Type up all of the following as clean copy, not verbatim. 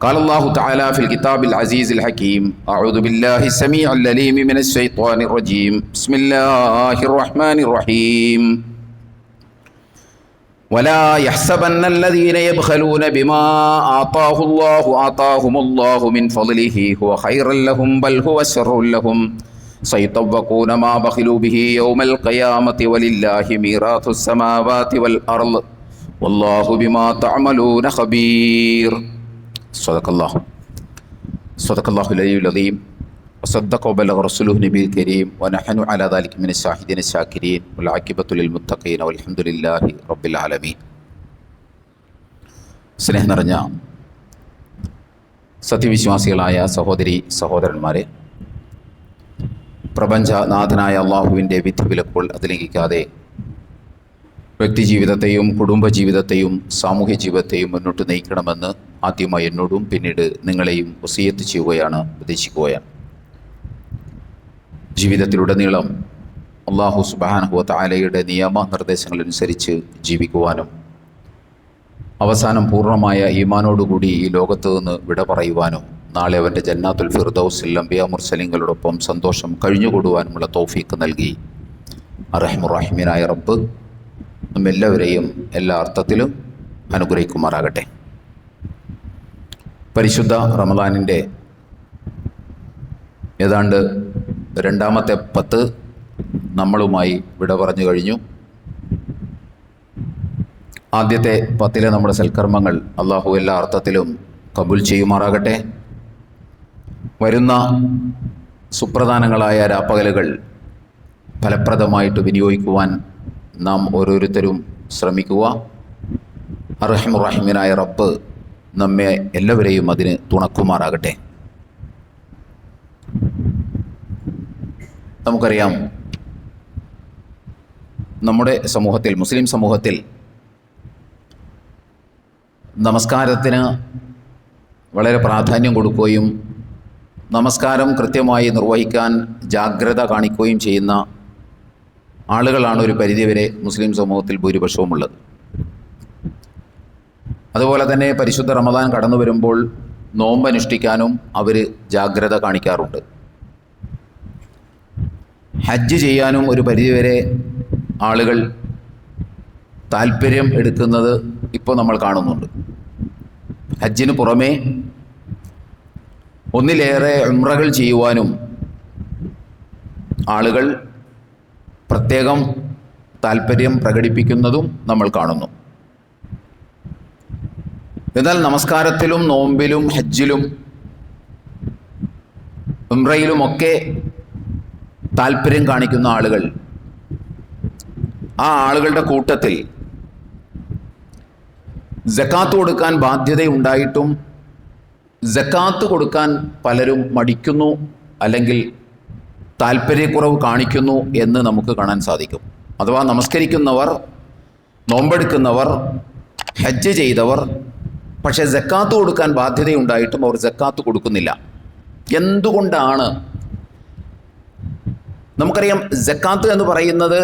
قال الله تعالى في الكتاب العزيز الحكيم أعوذ بالله السميع العليم من الشيطان الرجيم بسم الله الرحمن الرحيم ولا يحسبن الذين يبخلون بما آتاهم الله من فضله هو خير لهم بل هو شر لهم سيطوقون ما بخلوا به يوم القيامة ولله ميراث السماوات والأرض والله بما تعملون خبير صدق الله العلي العظيم وصدق وبلغ رسوله النبي الكريم ونحن على ذلك من الشاهدين الشاكرين والعاقبة للمتقين والحمد لله رب العالمين. സ്നേഹം നിറഞ്ഞ സത്യവിശ്വാസികളായ സഹോദരി സഹോദരന്മാരെ, പ്രപഞ്ചനാഥനായ അള്ളാഹുവിൻ്റെ വിധിവിലക്കുകൾ അതിലംഘിക്കാതെ വ്യക്തിജീവിതത്തെയും കുടുംബജീവിതത്തെയും സാമൂഹ്യ ജീവിതത്തെയും മുന്നോട്ട് നയിക്കണമെന്ന് ആദ്യമായി എന്നോടും പിന്നീട് നിങ്ങളെയും വസിയത്ത് ചെയ്യുകയാണ്, ഉപദേശിക്കുകയാണ്. ജീവിതത്തിലുടനീളം അള്ളാഹു സുബ്ഹാനഹു വ തആലയുടെ നിയമ നിർദ്ദേശങ്ങളനുസരിച്ച് ജീവിക്കുവാനും അവസാനം പൂർണ്ണമായ ഈമാനോടുകൂടി ഈ ലോകത്ത് നിന്ന് വിട പറയുവാനും നാളെ അവൻ്റെ ജന്നാത്തുൽ ഫിർദൗസിൽ അംബിയാ മുർസലീങ്ങളോടൊപ്പം സന്തോഷം കഴിഞ്ഞുകൂടുവാനുമുള്ള തൗഫീഖ് നൽകി അർഹമുർ-റഹീമീനായ റബ്ബ് നമ്മെല്ലാവരെയും എല്ലാ അർത്ഥത്തിലും അനുഗ്രഹിക്കുമാറാകട്ടെ. പരിശുദ്ധ റമദാനിൻ്റെ ഏതാണ്ട് രണ്ടാമത്തെ 10 നമ്മളുമായി വിട പറഞ്ഞു കഴിഞ്ഞു. ആദ്യത്തെ 10 നമ്മുടെ സൽക്കർമ്മങ്ങൾ അള്ളാഹു എല്ലാ അർത്ഥത്തിലും കബൂൽ ചെയ്യുമാറാകട്ടെ. വരുന്ന സുപ്രധാനങ്ങളായ രാപ്പകലുകൾ ഫലപ്രദമായിട്ട് വിനിയോഗിക്കുവാൻ നാം ഓരോരുത്തരും ശ്രമിക്കുക. അർഹമുർ-റഹീമീനായ റബ്ബ് നമ്മെ എല്ലാവരെയും അതിന് തുണക്കുമാറാകട്ടെ. നമുക്കറിയാം, നമ്മുടെ സമൂഹത്തിൽ, മുസ്ലിം സമൂഹത്തിൽ നമസ്കാരത്തിന് വളരെ പ്രാധാന്യം കൊടുക്കുകയും നമസ്കാരം കൃത്യമായി നിർവഹിക്കാൻ ജാഗ്രത കാണിക്കുകയും ചെയ്യുന്ന ആളുകളാണ് ഒരു പരിധിവരെ മുസ്ലിം സമൂഹത്തിൽ ഭൂരിപക്ഷവുമുള്ളത്. അതുപോലെ തന്നെ പരിശുദ്ധ റമദാൻ കടന്നു വരുമ്പോൾ നോമ്പനുഷ്ഠിക്കാനും അവർ ജാഗ്രത കാണിക്കാറുണ്ട്. ഹജ്ജ് ചെയ്യാനും ഒരു പരിധിവരെ ആളുകൾ താല്പര്യം എടുക്കുന്നത് ഇപ്പോൾ നമ്മൾ കാണുന്നുണ്ട്. ഹജ്ജിന് പുറമേ ഒന്നിലേറെ ഉംറകൾ ചെയ്യുവാനും ആളുകൾ പ്രത്യേകം താല്പര്യം പ്രകടിപ്പിക്കുന്നതും നമ്മൾ കാണുന്നു. എന്നാൽ നമസ്കാരത്തിലും നോമ്പിലും ഹജ്ജിലും ഉംറയിലുമൊക്കെ താല്പര്യം കാണിക്കുന്ന ആളുകൾ, ആ ആളുകളുടെ കൂട്ടത്തിൽ സക്കാത്ത് കൊടുക്കാൻ ബാധ്യതയുണ്ടായിട്ടും സക്കാത്ത് കൊടുക്കാൻ പലരും മടിക്കുന്നു, അല്ലെങ്കിൽ താല്പര്യക്കുറവ് കാണിക്കുന്നു എന്ന് നമുക്ക് കാണാൻ സാധിക്കും. അഥവാ നമസ്കരിക്കുന്നവർ, നോമ്പെടുക്കുന്നവർ, ഹജ്ജ് ചെയ്തവർ, പക്ഷേ സക്കാത്ത് കൊടുക്കാൻ ബാധ്യതയുണ്ടായിട്ടും അവർ സക്കാത്ത് കൊടുക്കുന്നില്ല. എന്തുകൊണ്ടാണ്? നമുക്കറിയാം, സക്കാത്ത് എന്ന് പറയുന്നത്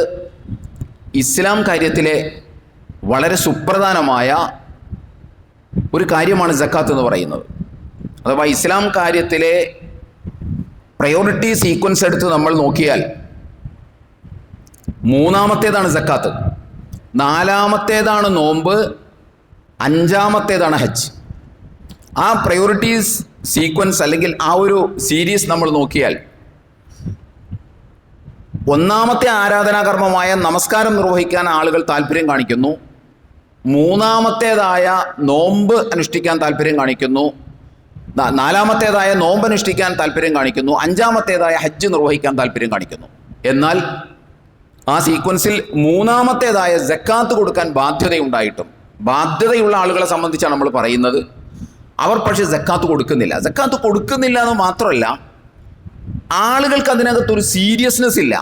ഇസ്ലാം കാര്യത്തിലെ വളരെ സുപ്രധാനമായ ഒരു കാര്യമാണ്. സക്കാത്ത് എന്ന് പറയുന്നത്, അഥവാ ഇസ്ലാം കാര്യത്തിലെ പ്രയോറിറ്റി സീക്വൻസ് എടുത്ത് നമ്മൾ നോക്കിയാൽ 3-ാമത്തേതാണ് സക്കാത്ത്, 4-ാമത്തേതാണ് നോമ്പ്, 5-ാമത്തേതാണ് ഹജ്ജ്. ആ പ്രയോറിറ്റീസ് സീക്വൻസ് അല്ലെങ്കിൽ ആ ഒരു സീരീസ് നമ്മൾ നോക്കിയാൽ 1-ാമത്തെ ആരാധനാകർമ്മമായ നമസ്കാരം നിർവഹിക്കാൻ ആളുകൾ താല്പര്യം കാണിക്കുന്നു, 3-ാമത്തേതായ നോമ്പ് അനുഷ്ഠിക്കാൻ താല്പര്യം കാണിക്കുന്നു, 4-ാമത്തേതായ നോമ്പ് അനുഷ്ഠിക്കാൻ താല്പര്യം കാണിക്കുന്നു, 5-ാമത്തേതായ ഹജ്ജ് നിർവഹിക്കാൻ താല്പര്യം കാണിക്കുന്നു. എന്നാൽ ആ സീക്വൻസിൽ 3-ാമത്തേതായ സക്കാത്ത് കൊടുക്കാൻ ബാധ്യതയുണ്ടായിട്ടും, ബാധ്യതയുള്ള ആളുകളെ സംബന്ധിച്ചാണ് നമ്മൾ പറയുന്നത്, അവർ പക്ഷേ സക്കാത്ത് കൊടുക്കുന്നില്ല. സക്കാത്ത് കൊടുക്കുന്നില്ല എന്ന് മാത്രമല്ല, ആളുകൾക്ക് അതിനകത്തൊരു സീരിയസ്നെസ് ഇല്ല.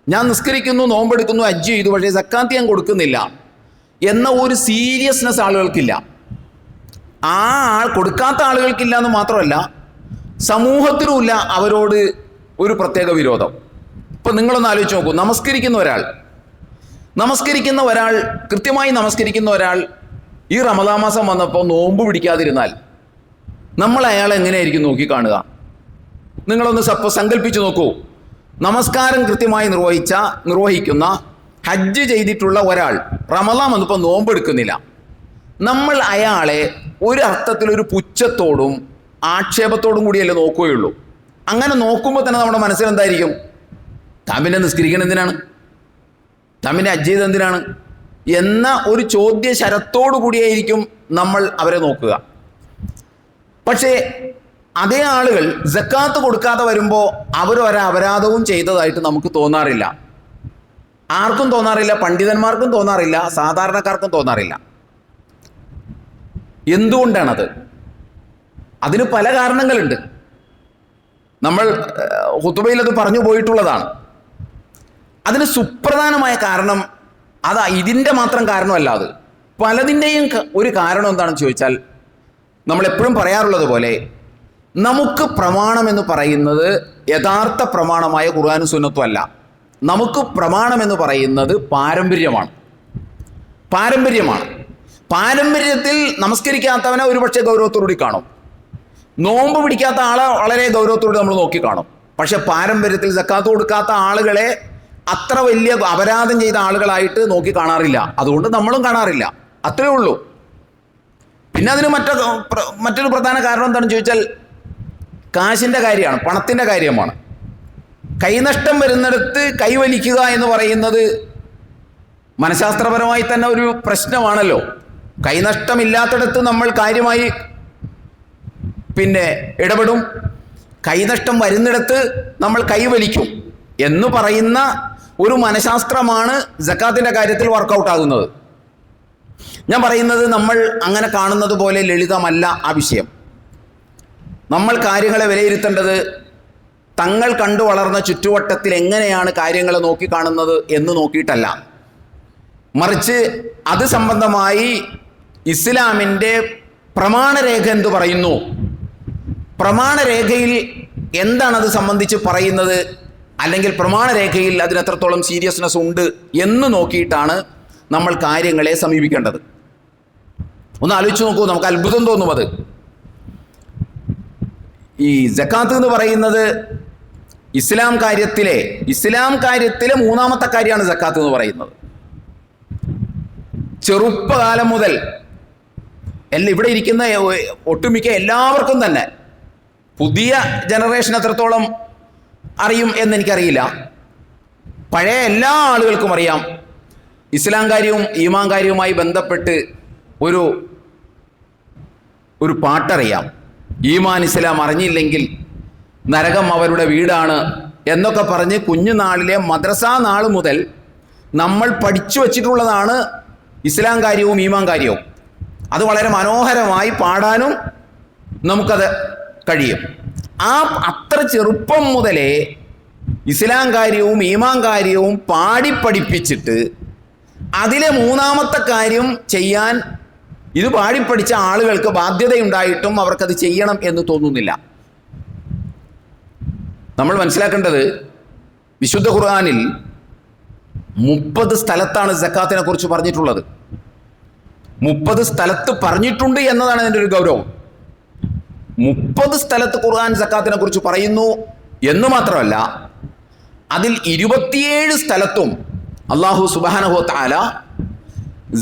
ഞാൻ നിസ്കരിക്കുന്നു, നോമ്പെടുക്കുന്നു, ഹജ്ജ് ചെയ്തു, പക്ഷേ സക്കാത്ത് ഞാൻ കൊടുക്കുന്നില്ല എന്ന ഒരു സീരിയസ്നെസ് ആളുകൾക്കില്ല. ആ കൊടുക്കാത്ത ആളുകൾക്കില്ല എന്ന് മാത്രമല്ല, സമൂഹത്തിനുമില്ല അവരോട് ഒരു പ്രത്യേക വിരോധം. ഇപ്പം നിങ്ങളൊന്ന് ആലോചിച്ച് നോക്കൂ, നമസ്കരിക്കുന്ന ഒരാൾ കൃത്യമായി നമസ്കരിക്കുന്ന ഒരാൾ ഈ റമദാൻ മാസം വന്നപ്പോൾ നോമ്പ് പിടിക്കാതിരുന്നാൽ നമ്മൾ അയാളെ എങ്ങനെയായിരിക്കും നോക്കിക്കാണുക? നിങ്ങളൊന്ന് സങ്കല്പിച്ച് നോക്കൂ. നമസ്കാരം കൃത്യമായി നിർവഹിക്കുന്ന ഹജ്ജ് ചെയ്തിട്ടുള്ള ഒരാൾ റമളാൻ വന്നപ്പോൾ നോമ്പെടുക്കുന്നില്ല. നമ്മൾ അയാളെ ഒരു അർത്ഥത്തിലൊരു പുച്ഛത്തോടും ആക്ഷേപത്തോടും കൂടിയല്ലേ നോക്കുകയുള്ളൂ. അങ്ങനെ നോക്കുമ്പോൾ തന്നെ നമ്മുടെ മനസ്സിൽ എന്തായിരിക്കും? താൻ പിന്നെ നിസ്കരിക്കണം എന്തിനാണ്? താൻ പിന്നെ ഹജ്ജ് ചെയ്ത് എന്തിനാണ് എന്ന ഒരു ചോദ്യ ശരത്തോടു കൂടിയായിരിക്കും നമ്മൾ അവരെ നോക്കുക. പക്ഷേ അതേ ആളുകൾ സക്കാത്ത് കൊടുക്കാതെ വരുമ്പോൾ അവരൊരു അപരാധവും ചെയ്തതായിട്ട് നമുക്ക് തോന്നാറില്ല. ആർക്കും തോന്നാറില്ല, പണ്ഡിതന്മാർക്കും തോന്നാറില്ല, സാധാരണക്കാർക്കും തോന്നാറില്ല. എന്തുകൊണ്ടാണത്? അതിന് പല കാരണങ്ങളുണ്ട്. നമ്മൾ ഖുതുബയിൽ അത് പറഞ്ഞു പോയിട്ടുള്ളതാണ്. അതിന് സുപ്രധാനമായ കാരണം ഇതിൻ്റെ മാത്രം കാരണമല്ല, അത് പലതിൻ്റെയും ഒരു കാരണം എന്താണെന്ന് ചോദിച്ചാൽ, നമ്മളെപ്പോഴും പറയാറുള്ളത് പോലെ നമുക്ക് പ്രമാണം എന്ന് പറയുന്നത് യഥാർത്ഥ പ്രമാണമായ ഖുർആനും സുന്നത്തും അല്ല. നമുക്ക് പ്രമാണം എന്ന് പറയുന്നത് പാരമ്പര്യമാണ്. പാരമ്പര്യത്തിൽ നമസ്കരിക്കാത്തവനെ ഒരുപക്ഷെ ഗൗരവത്തോടുകൂടി കാണും, നോമ്പ് പിടിക്കാത്ത ആളെ വളരെ ഗൗരവത്തോടെ നമ്മൾ നോക്കിക്കാണും. പക്ഷെ പാരമ്പര്യത്തിൽ സക്കാത്ത് കൊടുക്കാത്ത ആളുകളെ അത്ര വലിയ അപരാധം ചെയ്ത ആളുകളായിട്ട് നോക്കി കാണാറില്ല. അതുകൊണ്ട് നമ്മളും കാണാറില്ല, അത്രയേ ഉള്ളൂ. പിന്നെ അതിന് മറ്റൊരു പ്രധാന കാരണം എന്താണെന്ന് ചോദിച്ചാൽ കാശിൻ്റെ കാര്യമാണ്, പണത്തിൻ്റെ കാര്യമാണ്. കൈനഷ്ടം വരുന്നിടത്ത് കൈവലിക്കുക എന്ന് പറയുന്നത് മനഃശാസ്ത്രപരമായി തന്നെ ഒരു പ്രശ്നമാണല്ലോ. കൈനഷ്ടമില്ലാത്തിടത്ത് നമ്മൾ കാര്യമായി ഇടപെടും, കൈനഷ്ടം വരുന്നിടത്ത് നമ്മൾ കൈവലിക്കും എന്ന് പറയുന്ന ഒരു മനഃശാസ്ത്രമാണ് സക്കാത്തിൻ്റെ കാര്യത്തിൽ വർക്കൗട്ട് ആകുന്നത്. ഞാൻ പറയുന്നത് നമ്മൾ അങ്ങനെ കാണുന്നത് പോലെ ലളിതമല്ല ആ വിഷയം. നമ്മൾ കാര്യങ്ങളെ വിലയിരുത്തേണ്ടത് തങ്ങൾ കണ്ടു വളർന്ന ചുറ്റുവട്ടത്തിൽ എങ്ങനെയാണ് കാര്യങ്ങളെ നോക്കിക്കാണുന്നത് എന്ന് നോക്കിയിട്ടല്ല, മറിച്ച് അത് സംബന്ധമായി ഇസ്ലാമിൻ്റെ പ്രമാണരേഖ എന്തു പറയുന്നു, പ്രമാണരേഖയിൽ എന്താണത് സംബന്ധിച്ച് പറയുന്നത്, അല്ലെങ്കിൽ പ്രമാണരേഖയിൽ അതിനെത്രത്തോളം സീരിയസ്നെസ് ഉണ്ട് എന്ന് നോക്കിയിട്ടാണ് നമ്മൾ കാര്യങ്ങളെ സമീപിക്കേണ്ടത്. ഒന്ന് ആലോചിച്ച് നോക്കൂ, നമുക്ക് അത്ഭുതം തോന്നും. അത് ഈ സക്കാത്ത് എന്ന് പറയുന്നത് ഇസ്ലാം കാര്യത്തിലെ മൂന്നാമത്തെ കാര്യമാണ് സക്കാത്ത് എന്ന് പറയുന്നത്. ചെറുപ്പകാലം മുതൽ ഇവിടെ ഇരിക്കുന്ന ഒട്ടുമിക്ക എല്ലാവർക്കും തന്നെ, പുതിയ ജനറേഷൻ എത്രത്തോളം അറിയും എന്നെനിക്കറിയില്ല, പഴയ എല്ലാ ആളുകൾക്കും അറിയാം. ഇസ്ലാം കാര്യവും ഈമാൻ കാര്യവുമായി ബന്ധപ്പെട്ട് ഒരു പാട്ടറിയാം. ഈമാൻ ഇസ്ലാം അറിഞ്ഞില്ലെങ്കിൽ നരകം അവരുടെ വീടാണ് എന്നൊക്കെ പറഞ്ഞ് കുഞ്ഞുനാളിലെ മദ്രസാ നാൾ മുതൽ നമ്മൾ പഠിച്ചു വച്ചിട്ടുള്ളതാണ് ഇസ്ലാം കാര്യവും ഈമാൻ കാര്യവും. അത് വളരെ മനോഹരമായി പാടാനും നമുക്കത് കഴിയും. അത്ര ചെറുപ്പം മുതലേ ഇസ്ലാം കാര്യവും ഈമാൻ കാര്യവും പാടിപ്പഠിപ്പിച്ചിട്ട് അതിലെ മൂന്നാമത്തെ കാര്യം ചെയ്യാൻ ഇത് പാടിപ്പഠിച്ച ആളുകൾക്ക് ബാധ്യതയുണ്ടായിട്ടും അവർക്കത് ചെയ്യണം എന്ന് തോന്നുന്നില്ല. നമ്മൾ മനസ്സിലാക്കേണ്ടത്, വിശുദ്ധ ഖുർആനിൽ 30 സ്ഥലത്താണ് സക്കാത്തിനെ കുറിച്ച് പറഞ്ഞിട്ടുള്ളത്. 30 സ്ഥലത്ത് പറഞ്ഞിട്ടുണ്ട് എന്നതാണ് അതിൻ്റെ ഒരു ഗൗരവം. 30 സ്ഥലത്ത് ഖുർആൻ സക്കാത്തിനെ കുറിച്ച് പറയുന്നു എന്ന് മാത്രമല്ല, അതിൽ 27 സ്ഥലത്തും അല്ലാഹു സുബ്ഹാനഹു വ തആല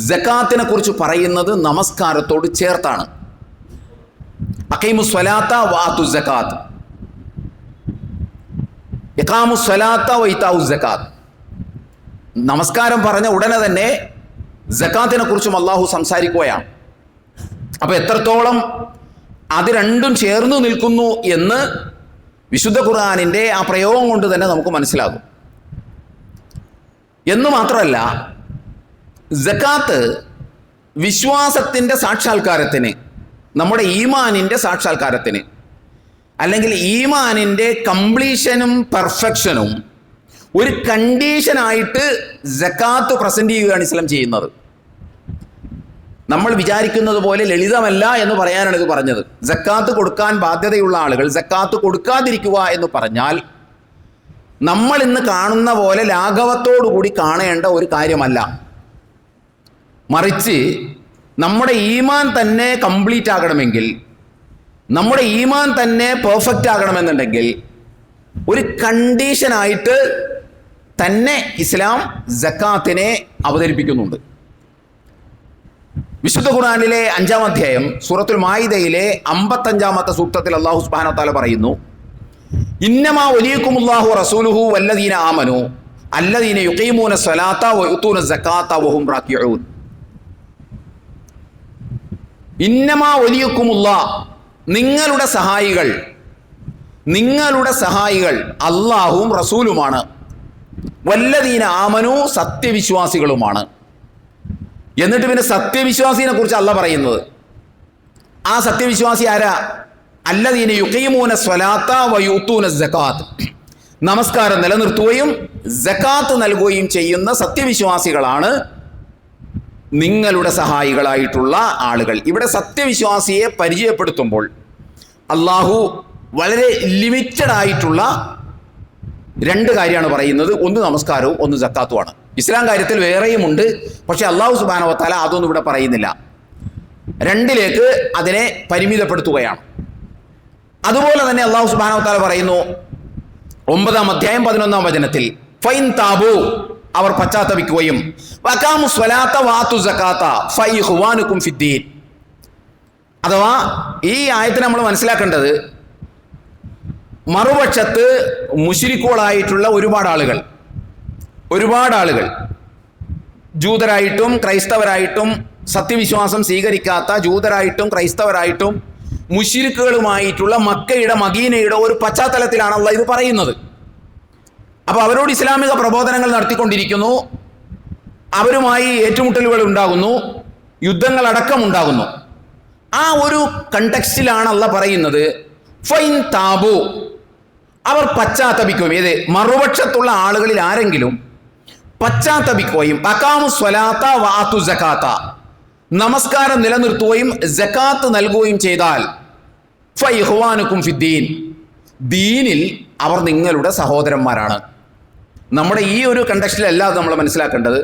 സക്കാത്തിനെ കുറിച്ച് പറയുന്നത് നമസ്കാരത്തോട് ചേർത്താണ്. അഖീമുസ് സ്വലാത്ത വആതു സക്കാത്ത്, ഇഖാമുസ് സ്വലാത്ത വഇതാഉസ് സക്കാത്ത്. നമസ്കാരം പറഞ്ഞ ഉടനെ തന്നെ സക്കാത്തിനെ കുറിച്ചും അല്ലാഹു സംസാരിക്കുകയാണ്. അപ്പോൾ എത്രത്തോളം അത് രണ്ടും ചേർന്ന് നിൽക്കുന്നു എന്ന് വിശുദ്ധ ഖുർആനിൻ്റെ ആ പ്രയോഗം കൊണ്ട് തന്നെ നമുക്ക് മനസ്സിലാകും. എന്ന് മാത്രമല്ല, സക്കാത്ത് വിശ്വാസത്തിൻ്റെ സാക്ഷാത്കാരത്തിന്, നമ്മുടെ ഈമാനിൻ്റെ സാക്ഷാത്കാരത്തിന്, അല്ലെങ്കിൽ ഈമാനിൻ്റെ കംപ്ലീഷനും പെർഫെക്ഷനും ഒരു കണ്ടീഷനായിട്ട് സക്കാത്ത് പ്രസന്റ് ചെയ്യുകയാണ് ഇസ്ലാം ചെയ്യുന്നത്. നമ്മൾ വിചാരിക്കുന്നത് പോലെ ലളിതമല്ല എന്ന് പറയാനാണ് ഇത് പറഞ്ഞത്. സക്കാത്ത് കൊടുക്കാൻ ബാധ്യതയുള്ള ആളുകൾ സക്കാത്ത് കൊടുക്കാതിരിക്കുക എന്ന് പറഞ്ഞാൽ നമ്മൾ ഇന്ന് കാണുന്ന പോലെ ലാഘവത്തോടു കൂടി കാണേണ്ട ഒരു കാര്യമല്ല. മറിച്ച് നമ്മുടെ ഈമാൻ തന്നെ കംപ്ലീറ്റ് ആകണമെങ്കിൽ, നമ്മുടെ ഈമാൻ തന്നെ പെർഫെക്റ്റ് ആകണമെന്നുണ്ടെങ്കിൽ ഒരു കണ്ടീഷനായിട്ട് തന്നെ ഇസ്ലാം സക്കാത്തിനെ അവതരിപ്പിക്കുന്നുണ്ട്. വിശുദ്ധ ഖുർആനിലെ 5-ാം അധ്യായം സൂറത്തുൽ മാഇദയിലെ 55-ാമത്തെ സൂക്തത്തിൽ അല്ലാഹു സുബ്ഹാനഹു വ തആല പറയുന്നു, ഇന്നമാ വലിയകുമുല്ലാഹു റസൂലുഹു വല്ലദീന ആമനു അല്ലദീന യുഖീമൂന സ്വലാത്ത വയുതൂന സക്കാത്ത വഹും റാക്കിഊൻ. ഇന്നമാ വലിയകുമുല്ലാ, നിങ്ങളുടെ സഹായികൾ അല്ലാഹുവും റസൂലുമാണ്, വല്ലദീന ആമനു, സത്യവിശ്വാസികളുമാണ്. എന്നിട്ട് പിന്നെ സത്യവിശ്വാസിനെ കുറിച്ച് അല്ലാഹ് പറയുന്നത്, ആ സത്യവിശ്വാസി ആരാ? അല്ലദീന യുഖീമൂന സ്വലാത്ത വയുതൂന സക്കാത്ത്, നമസ്കാരം നിലനിർത്തുകയും സക്കാത്ത് നൽകുകയും ചെയ്യുന്ന സത്യവിശ്വാസികളാണ് നിങ്ങളുടെ സഹായികളായിട്ടുള്ള ആളുകൾ. ഇവിടെ സത്യവിശ്വാസിയെ പരിചയപ്പെടുത്തുമ്പോൾ അള്ളാഹു വളരെ ലിമിറ്റഡ് ആയിട്ടുള്ള 2 കാര്യമാണ് പറയുന്നത്. ഒന്ന് നമസ്കാരവും ഒന്ന് സക്കാത്തുമാണ്. ഇസ്ലാം കാര്യത്തിൽ വേറെയുമുണ്ട്, പക്ഷെ അള്ളാഹു സുബ്ഹാനഹു വ തആല അതൊന്നും ഇവിടെ പറയുന്നില്ല. 2ലേക്ക് അതിനെ പരിമിതപ്പെടുത്തുകയാണ്. അതുപോലെ തന്നെ അള്ളാഹു സുബ്ഹാനഹു വ തആല പറയുന്നു 9-ാം അധ്യായം 11-ാം വചനത്തിൽ, ഫൈൻ താബു, അവർ പശ്ചാത്തപിക്കുകയും വഖാമു സ്വലാത്ത വാതു സക്കാത്ത ഫഇഖ്വാനുകും ഫിദ്ദീൻ. അഥവാ ഈ ആയത്തിൽ നമ്മൾ മനസ്സിലാക്കേണ്ടത്, മറുപക്ഷത്ത് മുശ്രിക്കുകളായിട്ടുള്ള ഒരുപാട് ആളുകൾ ജൂതരായിട്ടും ക്രൈസ്തവരായിട്ടും സത്യവിശ്വാസം സ്വീകരിക്കാത്ത ജൂതരായിട്ടും ക്രൈസ്തവരായിട്ടും മുശ്രിക്കുകളുമായിട്ടുള്ള മക്കയുടെ മദീനയുടെ ഒരു പശ്ചാത്തലത്തിലാണ് അല്ലാഹ് ഇത് പറയുന്നത്. അപ്പോൾ അവരോട് ഇസ്ലാമിക പ്രബോധനങ്ങൾ നടത്തിക്കൊണ്ടിരിക്കുന്നു, അവരുമായി ഏറ്റുമുട്ടലുകൾ ഉണ്ടാകുന്നു, യുദ്ധങ്ങളടക്കം ഉണ്ടാകുന്നു. ആ ഒരു കണ്ടെക്സ്റ്റിലാണ് അല്ലാഹ് പറയുന്നത് ഫൈൻ താബു, അവർ പശ്ചാത്തപിക്കുകയും, ഏത് മറുപക്ഷത്തുള്ള ആളുകളിൽ ആരെങ്കിലും പശ്ചാത്തപിക്കുകയും അഖാമു സ്വലാത്ത വആതു സക്കാത്ത, നമസ്കാരം നിലനിർത്തുകയും സക്കാത്ത് നൽകുകയും ചെയ്താൽ ഫഇഖ്വാനുകും ഫിദ്ദീൻ, ദീനിൽ അവർ നിങ്ങളുടെ സഹോദരന്മാരാണ്. നമ്മുടെ ഈ ഒരു കണ്ടക്സ്റ്റിലല്ല അത് നമ്മൾ മനസ്സിലാക്കേണ്ടത്.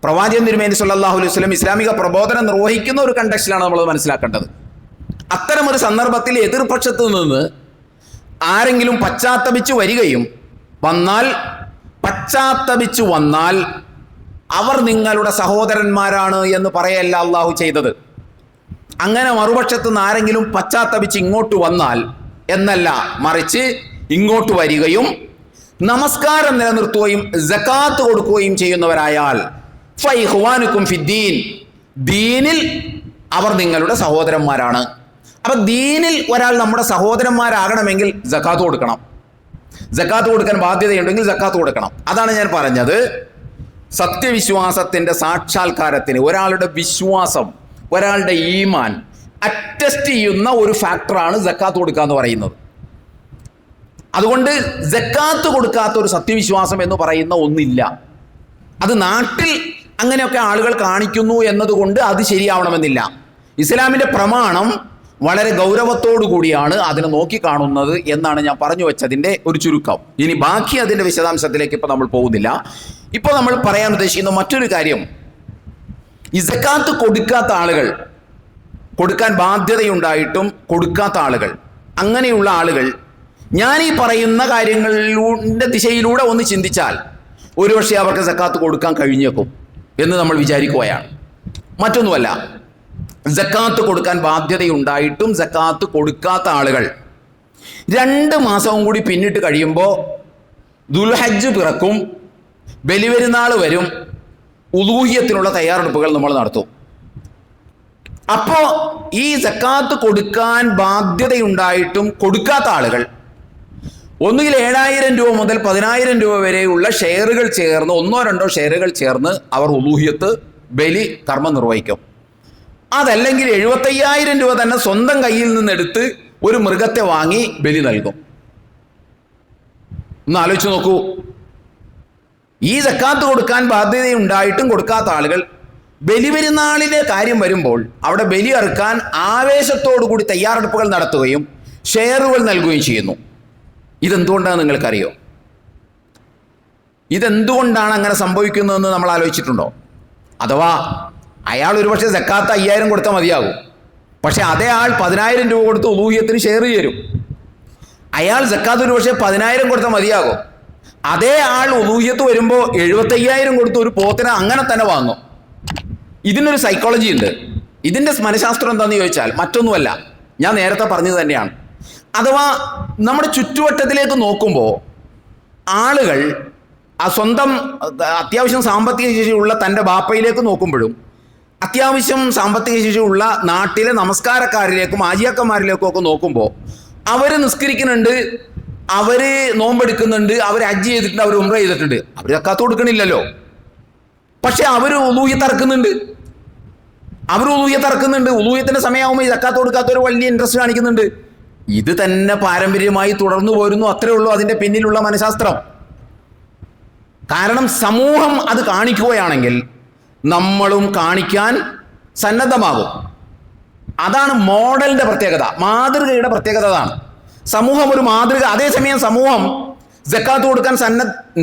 പ്രവാചകൻ തിരുമേനി സല്ലല്ലാഹു അലൈഹി വസല്ലം ഇസ്ലാമിക പ്രബോധനം നിർവഹിക്കുന്ന ഒരു കണ്ടക്സ്റ്റിലാണ് നമ്മൾ മനസ്സിലാക്കേണ്ടത്. അത്തരമൊരു സന്ദർഭത്തിൽ എതിർപക്ഷത്തു നിന്ന് ആരെങ്കിലും പശ്ചാത്തപിച്ചു വന്നാൽ അവർ നിങ്ങളുടെ സഹോദരന്മാരാണ് എന്ന് പറയല്ല അള്ളാഹു ചെയ്തത്. അങ്ങനെ മറുപക്ഷത്തു നിന്ന് ആരെങ്കിലും പശ്ചാത്തപിച്ച് ഇങ്ങോട്ട് വന്നാൽ എന്നല്ല, മറിച്ച് ഇങ്ങോട്ട് വരികയും നമസ്കാരം നിലനിർത്തുകയും സക്കാത്ത് കൊടുക്കുകയും ചെയ്യുന്നവരായാൽ ഫഇഖ്വാനുകും ഫിദ്ദീൻ, ദീനിൽ അവർ നിങ്ങളുടെ സഹോദരന്മാരാണ്. അപ്പൊ ദീനിൽ ഒരാൾ നമ്മുടെ സഹോദരന്മാരാകണമെങ്കിൽ സക്കാത്ത് കൊടുക്കണം. സക്കാത്ത് കൊടുക്കാൻ ബാധ്യതയുണ്ടെങ്കിൽ സക്കാത്ത് കൊടുക്കണം. അതാണ് ഞാൻ പറഞ്ഞത്, സത്യവിശ്വാസത്തിന്റെ സാക്ഷാത്കാരത്തിന് ഒരാളുടെ വിശ്വാസം, ഒരാളുടെ ഈമാൻ അറ്റസ്റ്റ് ചെയ്യുന്ന ഒരു ഫാക്ടറാണ് സക്കാത്ത് കൊടുക്കുക എന്ന് പറയുന്നത്. അതുകൊണ്ട് സക്കാത്ത് കൊടുക്കാത്ത ഒരു സത്യവിശ്വാസം എന്ന് പറയുന്ന ഒന്നില്ല. അത് നാട്ടിൽ അങ്ങനെയൊക്കെ ആളുകൾ കാണിക്കുന്നു എന്നതുകൊണ്ട് അത് ശരിയാവണമെന്നില്ല. ഇസ്ലാമിന്റെ പ്രമാണം വളരെ ഗൗരവത്തോടു കൂടിയാണ് അതിനെ നോക്കിക്കാണുന്നത് എന്നാണ് ഞാൻ പറഞ്ഞു വെച്ചതിൻ്റെ ഒരു ചുരുക്കം. ഇനി ബാക്കി അതിൻ്റെ വിശദാംശത്തിലേക്ക് ഇപ്പോൾ നമ്മൾ പോകുന്നില്ല. ഇപ്പോൾ നമ്മൾ പറയാൻ ഉദ്ദേശിക്കുന്ന മറ്റൊരു കാര്യം, ഈ സക്കാത്ത് കൊടുക്കാത്ത ആളുകൾ, കൊടുക്കാൻ ബാധ്യതയുണ്ടായിട്ടും കൊടുക്കാത്ത ആളുകൾ, അങ്ങനെയുള്ള ആളുകൾ ഞാൻ ഈ പറയുന്ന കാര്യങ്ങളുടെ ദിശയിലൂടെ ഒന്ന് ചിന്തിച്ചാൽ ഒരുപക്ഷെ അവർക്ക് സക്കാത്ത് കൊടുക്കാൻ കഴിഞ്ഞേക്കും എന്ന് നമ്മൾ വിചാരിക്കുകയാണ്. മറ്റൊന്നുമല്ല, സക്കാത്ത് കൊടുക്കാൻ ബാധ്യതയുണ്ടായിട്ടും സക്കാത്ത് കൊടുക്കാത്ത ആളുകൾ 2 മാസവും കൂടി പിന്നിട്ട് കഴിയുമ്പോൾ ദുൽഹജ്ജ് പിറക്കും, ബലിപെരുന്നാൾ വരും, ഉലൂഹിയത്തിനുള്ള തയ്യാറെടുപ്പുകൾ നമ്മൾ നടത്തും. അപ്പോൾ ഈ സക്കാത്ത് കൊടുക്കാൻ ബാധ്യതയുണ്ടായിട്ടും കൊടുക്കാത്ത ആളുകൾ ഒന്നുകിൽ 7,000 രൂപ മുതൽ 10,000 രൂപ വരെയുള്ള ഷെയറുകൾ ചേർന്ന്, 1-2 ഷെയറുകൾ ചേർന്ന് അവർ ഉലൂഹിയത്ത് ബലി കർമ്മം നിർവഹിക്കും. അതല്ലെങ്കിൽ 75,000 രൂപ തന്നെ സ്വന്തം കയ്യിൽ നിന്നെടുത്ത് ഒരു മൃഗത്തെ വാങ്ങി ബലി നൽകും. ഒന്ന് ആലോചിച്ച് നോക്കൂ, ഈ സക്കാത്ത് കൊടുക്കാൻ ബാധ്യതയുണ്ടായിട്ടും കൊടുക്കാത്ത ആളുകൾ ബലിപെരുന്നാളിലെ കാര്യം വരുമ്പോൾ അവിടെ ബലി അറുക്കാൻ ആവേശത്തോടു കൂടി തയ്യാറെടുപ്പുകൾ നടത്തുകയും ഷെയറുകൾ നൽകുകയും ചെയ്യുന്നു. ഇതെന്തുകൊണ്ടാണ് നിങ്ങൾക്കറിയോ? ഇതെന്തുകൊണ്ടാണ് അങ്ങനെ സംഭവിക്കുന്നതെന്ന് നമ്മൾ ആലോചിച്ചിട്ടുണ്ടോ? അഥവാ അയാൾ ഒരുപക്ഷെ സക്കാത്ത് 5,000 കൊടുത്താൽ മതിയാകും, പക്ഷെ അതേ ആൾ 10,000 രൂപ കൊടുത്ത് ഉലൂഹിയത്തിന് ഷെയർ ചേരും. അയാൾ സക്കാത്ത് ഒരു പക്ഷേ 10,000 കൊടുത്താൽ മതിയാകും. അതേ ആൾ ഉലൂഹിയത്ത് വരുമ്പോൾ 75,000 കൊടുത്ത് ഒരു പോത്തിനെ അങ്ങനെ തന്നെ വാങ്ങും. ഇതിനൊരു സൈക്കോളജി ഉണ്ട്. ഇതിൻ്റെ മനഃശാസ്ത്രം എന്താണെന്ന് ചോദിച്ചാൽ മറ്റൊന്നുമല്ല, ഞാൻ നേരത്തെ പറഞ്ഞത് തന്നെയാണ്. അഥവാ നമ്മുടെ ചുറ്റുവട്ടത്തിലേക്ക് നോക്കുമ്പോൾ ആളുകൾ സ്വന്തം അത്യാവശ്യം സാമ്പത്തിക ശേഷിയുള്ള തൻ്റെ ബാപ്പയിലേക്ക് നോക്കുമ്പോഴും അത്യാവശ്യം സാമ്പത്തിക ശേഷിയുള്ള നാട്ടിലെ നമസ്കാരക്കാരിലേക്കും ആജിയാക്കന്മാരിലേക്കും ഒക്കെ നോക്കുമ്പോൾ അവർ നിസ്കരിക്കുന്നുണ്ട്, അവർ നോമ്പെടുക്കുന്നുണ്ട്, അവർ ഹജ്ജ് ചെയ്തിട്ടുണ്ട്, അവർ ഉംറ ചെയ്തിട്ടുണ്ട്, അവർ സക്കാത്ത് കൊടുക്കണില്ലല്ലോ. പക്ഷെ അവർ ഉലൂഹിയത്ത് ഇറക്കുന്നുണ്ട്. ഉലൂഹിയത്തിൻ്റെ സമയമാകുമ്പോൾ ഈ സക്കാത്ത് കൊടുക്കാത്തവർ വലിയ ഇൻട്രസ്റ്റ് കാണിക്കുന്നുണ്ട്. ഇത് തന്നെ പാരമ്പര്യമായി തുടർന്നു പോരുന്നു. അത്രേ ഉള്ളൂ അതിൻ്റെ പിന്നിലുള്ള മനഃശാസ്ത്രം. കാരണം സമൂഹം അത് കാണിക്കുകയാണെങ്കിൽ നമ്മളും കാണിക്കാൻ സന്നദ്ധമാകും. അതാണ് മോഡലിൻ്റെ പ്രത്യേകത, മാതൃകയുടെ പ്രത്യേകത. അതാണ് സമൂഹം ഒരു മാതൃക. അതേസമയം സമൂഹം സക്കാത്ത് കൊടുക്കാൻ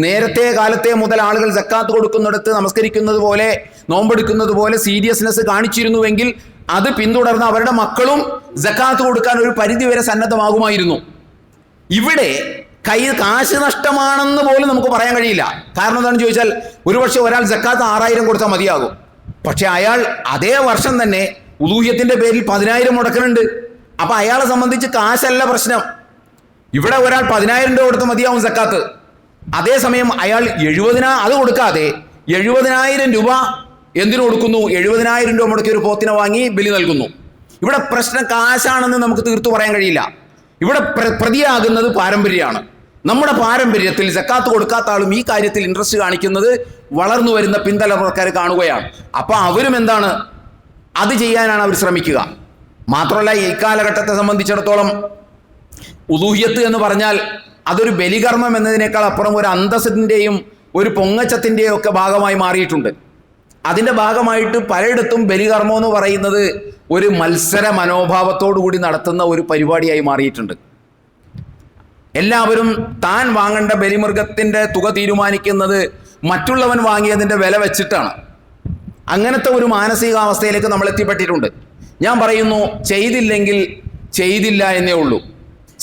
നേരത്തെ കാലത്തെ മുതൽ ആളുകൾ സക്കാത്ത് കൊടുക്കുന്നിടത്ത് നമസ്കരിക്കുന്നത് പോലെ നോമ്പെടുക്കുന്നത് പോലെ സീരിയസ്നെസ് കാണിച്ചിരുന്നുവെങ്കിൽ അത് പിന്തുടർന്ന് അവരുടെ മക്കളും സക്കാത്ത് കൊടുക്കാൻ ഒരു പരിധി വരെ സന്നദ്ധമാകുമായിരുന്നു. ഇവിടെ കാശ് നഷ്ടമാണെന്ന് പോലും നമുക്ക് പറയാൻ കഴിയില്ല. കാരണം എന്താണെന്ന് ചോദിച്ചാൽ ഒരുപക്ഷെ ഒരാൾ സക്കാത്ത് 6,000 കൊടുത്താൽ മതിയാകും. പക്ഷെ അയാൾ അതേ വർഷം തന്നെ ഉലൂഹിയത്തിൻ്റെ പേരിൽ 10,000 മുടക്കുന്നുണ്ട്. അപ്പം അയാളെ സംബന്ധിച്ച് കാശല്ല പ്രശ്നം. ഇവിടെ ഒരാൾ 10,000 രൂപ കൊടുത്ത് മതിയാവും സക്കാത്ത്. അതേസമയം അയാൾ 70,000 അത് കൊടുക്കാതെ 70,000 രൂപ എന്തിനു കൊടുക്കുന്നു? 70,000 രൂപ മുടക്കി ഒരു പോത്തിനെ വാങ്ങി ബലി നൽകുന്നു. ഇവിടെ പ്രശ്നം കാശാണെന്ന് നമുക്ക് തീർത്തു പറയാൻ കഴിയില്ല. ഇവിടെ പ്രതിയാകുന്നത് പാരമ്പര്യമാണ്. നമ്മുടെ പാരമ്പര്യത്തിൽ സക്കാത്ത് കൊടുക്കാത്ത ആളും ഈ കാര്യത്തിൽ ഇൻട്രസ്റ്റ് കാണിക്കുന്നത് വളർന്നു വരുന്ന പിന്തലമുറക്കാർ കാണുകയാണ്. അപ്പം അവരും എന്താണ് അത് ചെയ്യാനാണ് അവർ ശ്രമിക്കുക. മാത്രമല്ല ഈ കാലഘട്ടത്തെ സംബന്ധിച്ചിടത്തോളം ഉലൂഹിയത്ത് എന്ന് പറഞ്ഞാൽ അതൊരു ബലികർമ്മം എന്നതിനേക്കാൾ അപ്പുറം ഒരു അന്തസ്സിൻ്റെയും ഒരു പൊങ്ങച്ചത്തിൻ്റെയും ഒക്കെ ഭാഗമായി മാറിയിട്ടുണ്ട്. അതിൻ്റെ ഭാഗമായിട്ട് പലയിടത്തും ബലികർമ്മം എന്ന് പറയുന്നത് ഒരു മത്സര മനോഭാവത്തോടു കൂടി നടത്തുന്ന ഒരു പരിപാടിയായി മാറിയിട്ടുണ്ട്. എല്ലാവരും താൻ വാങ്ങേണ്ട ബലിമൃഗത്തിൻ്റെ തുക തീരുമാനിക്കുന്നത് മറ്റുള്ളവൻ വാങ്ങിയതിൻ്റെ വില വെച്ചിട്ടാണ്. അങ്ങനത്തെ ഒരു മാനസികാവസ്ഥയിലേക്ക് നമ്മൾ എത്തിപ്പെട്ടിട്ടുണ്ട്. ഞാൻ പറയുന്നു, ചെയ്തില്ലെങ്കിൽ ചെയ്തില്ല എന്നേ ഉള്ളൂ.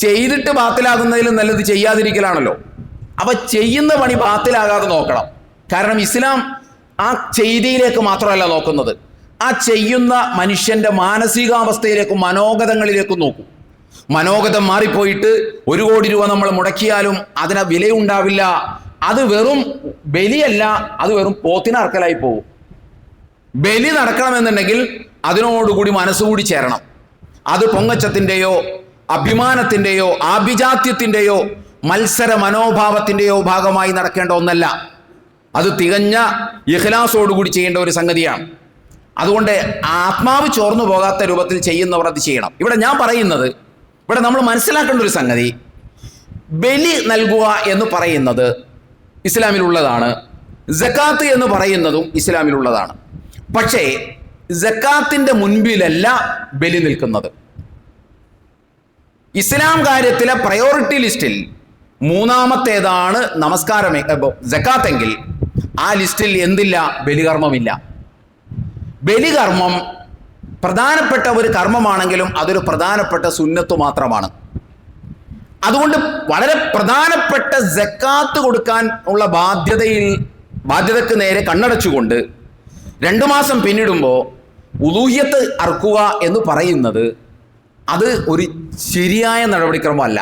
ചെയ്തിട്ട് ബാത്തിലാകുന്നതിലും നല്ലത് ചെയ്യാതിരിക്കലാണല്ലോ. അപ്പം ചെയ്യുന്ന പണി ബാത്തിലാകാതെ നോക്കണം. കാരണം ഇസ്ലാം ആ ചെയ്തിയിലേക്ക് മാത്രമല്ല നോക്കുന്നത്, ആ ചെയ്യുന്ന മനുഷ്യൻ്റെ മാനസികാവസ്ഥയിലേക്കും മനോഗതങ്ങളിലേക്കും നോക്കും. മനോഗതം മാറിപ്പോയിട്ട് 1 കോടി രൂപ നമ്മൾ മുടക്കിയാലും അതിന് വിലയുണ്ടാവില്ല. അത് വെറും ബലിയല്ല, അത് വെറും പോത്തിനറക്കലായി പോകും. ബലി നടക്കണമെന്നുണ്ടെങ്കിൽ അതിനോടുകൂടി മനസ്സുകൂടി ചേരണം. അത് പൊങ്ങച്ചത്തിൻ്റെയോ അഭിമാനത്തിൻ്റെയോ ആഭിജാത്യത്തിൻ്റെയോ മത്സര മനോഭാവത്തിൻ്റെയോ ഭാഗമായി നടക്കേണ്ട ഒന്നല്ല. അത് തികഞ്ഞ ഇഖ്ലാസോടുകൂടി ചെയ്യേണ്ട ഒരു സംഗതിയാണ്. അതുകൊണ്ട് ആത്മാവ് ചോർന്നു പോകാത്ത രൂപത്തിൽ ചെയ്യുന്നവർ അത് ചെയ്യണം. ഇവിടെ ഞാൻ പറയുന്നത്, ഇവിടെ നമ്മൾ മനസ്സിലാക്കേണ്ട ഒരു സംഗതി, ബലി നൽകുക എന്ന് പറയുന്നത് ഇസ്ലാമിലുള്ളതാണ്, സക്കാത്ത് എന്ന് പറയുന്നതും ഇസ്ലാമിലുള്ളതാണ്. പക്ഷേ സക്കാത്തിൻ്റെ മുൻപിലല്ല ബലി നിൽക്കുന്നത്. ഇസ്ലാം കാര്യത്തിലെ പ്രയോറിറ്റി ലിസ്റ്റിൽ 3-ാമത്തേതാണ് സക്കാത്തെങ്കിൽ ആ ലിസ്റ്റിൽ എന്തില്ല? ബലികർമ്മമില്ല. ബലികർമ്മം പ്രധാനപ്പെട്ട ഒരു കർമ്മമാണെങ്കിലും അതൊരു പ്രധാനപ്പെട്ട സുന്നത്ത് മാത്രമാണ്. അതുകൊണ്ട് വളരെ പ്രധാനപ്പെട്ട സക്കാത്ത് കൊടുക്കാൻ ഉള്ള ബാധ്യതയ്ക്ക് നേരെ കണ്ണടച്ചുകൊണ്ട് 2 മാസം പിന്നിടുമ്പോൾ ഉലൂഹിയത്ത് അറുക്കുക എന്ന് പറയുന്നത് അത് ഒരു ശരിയായ നടപടിക്രമമല്ല.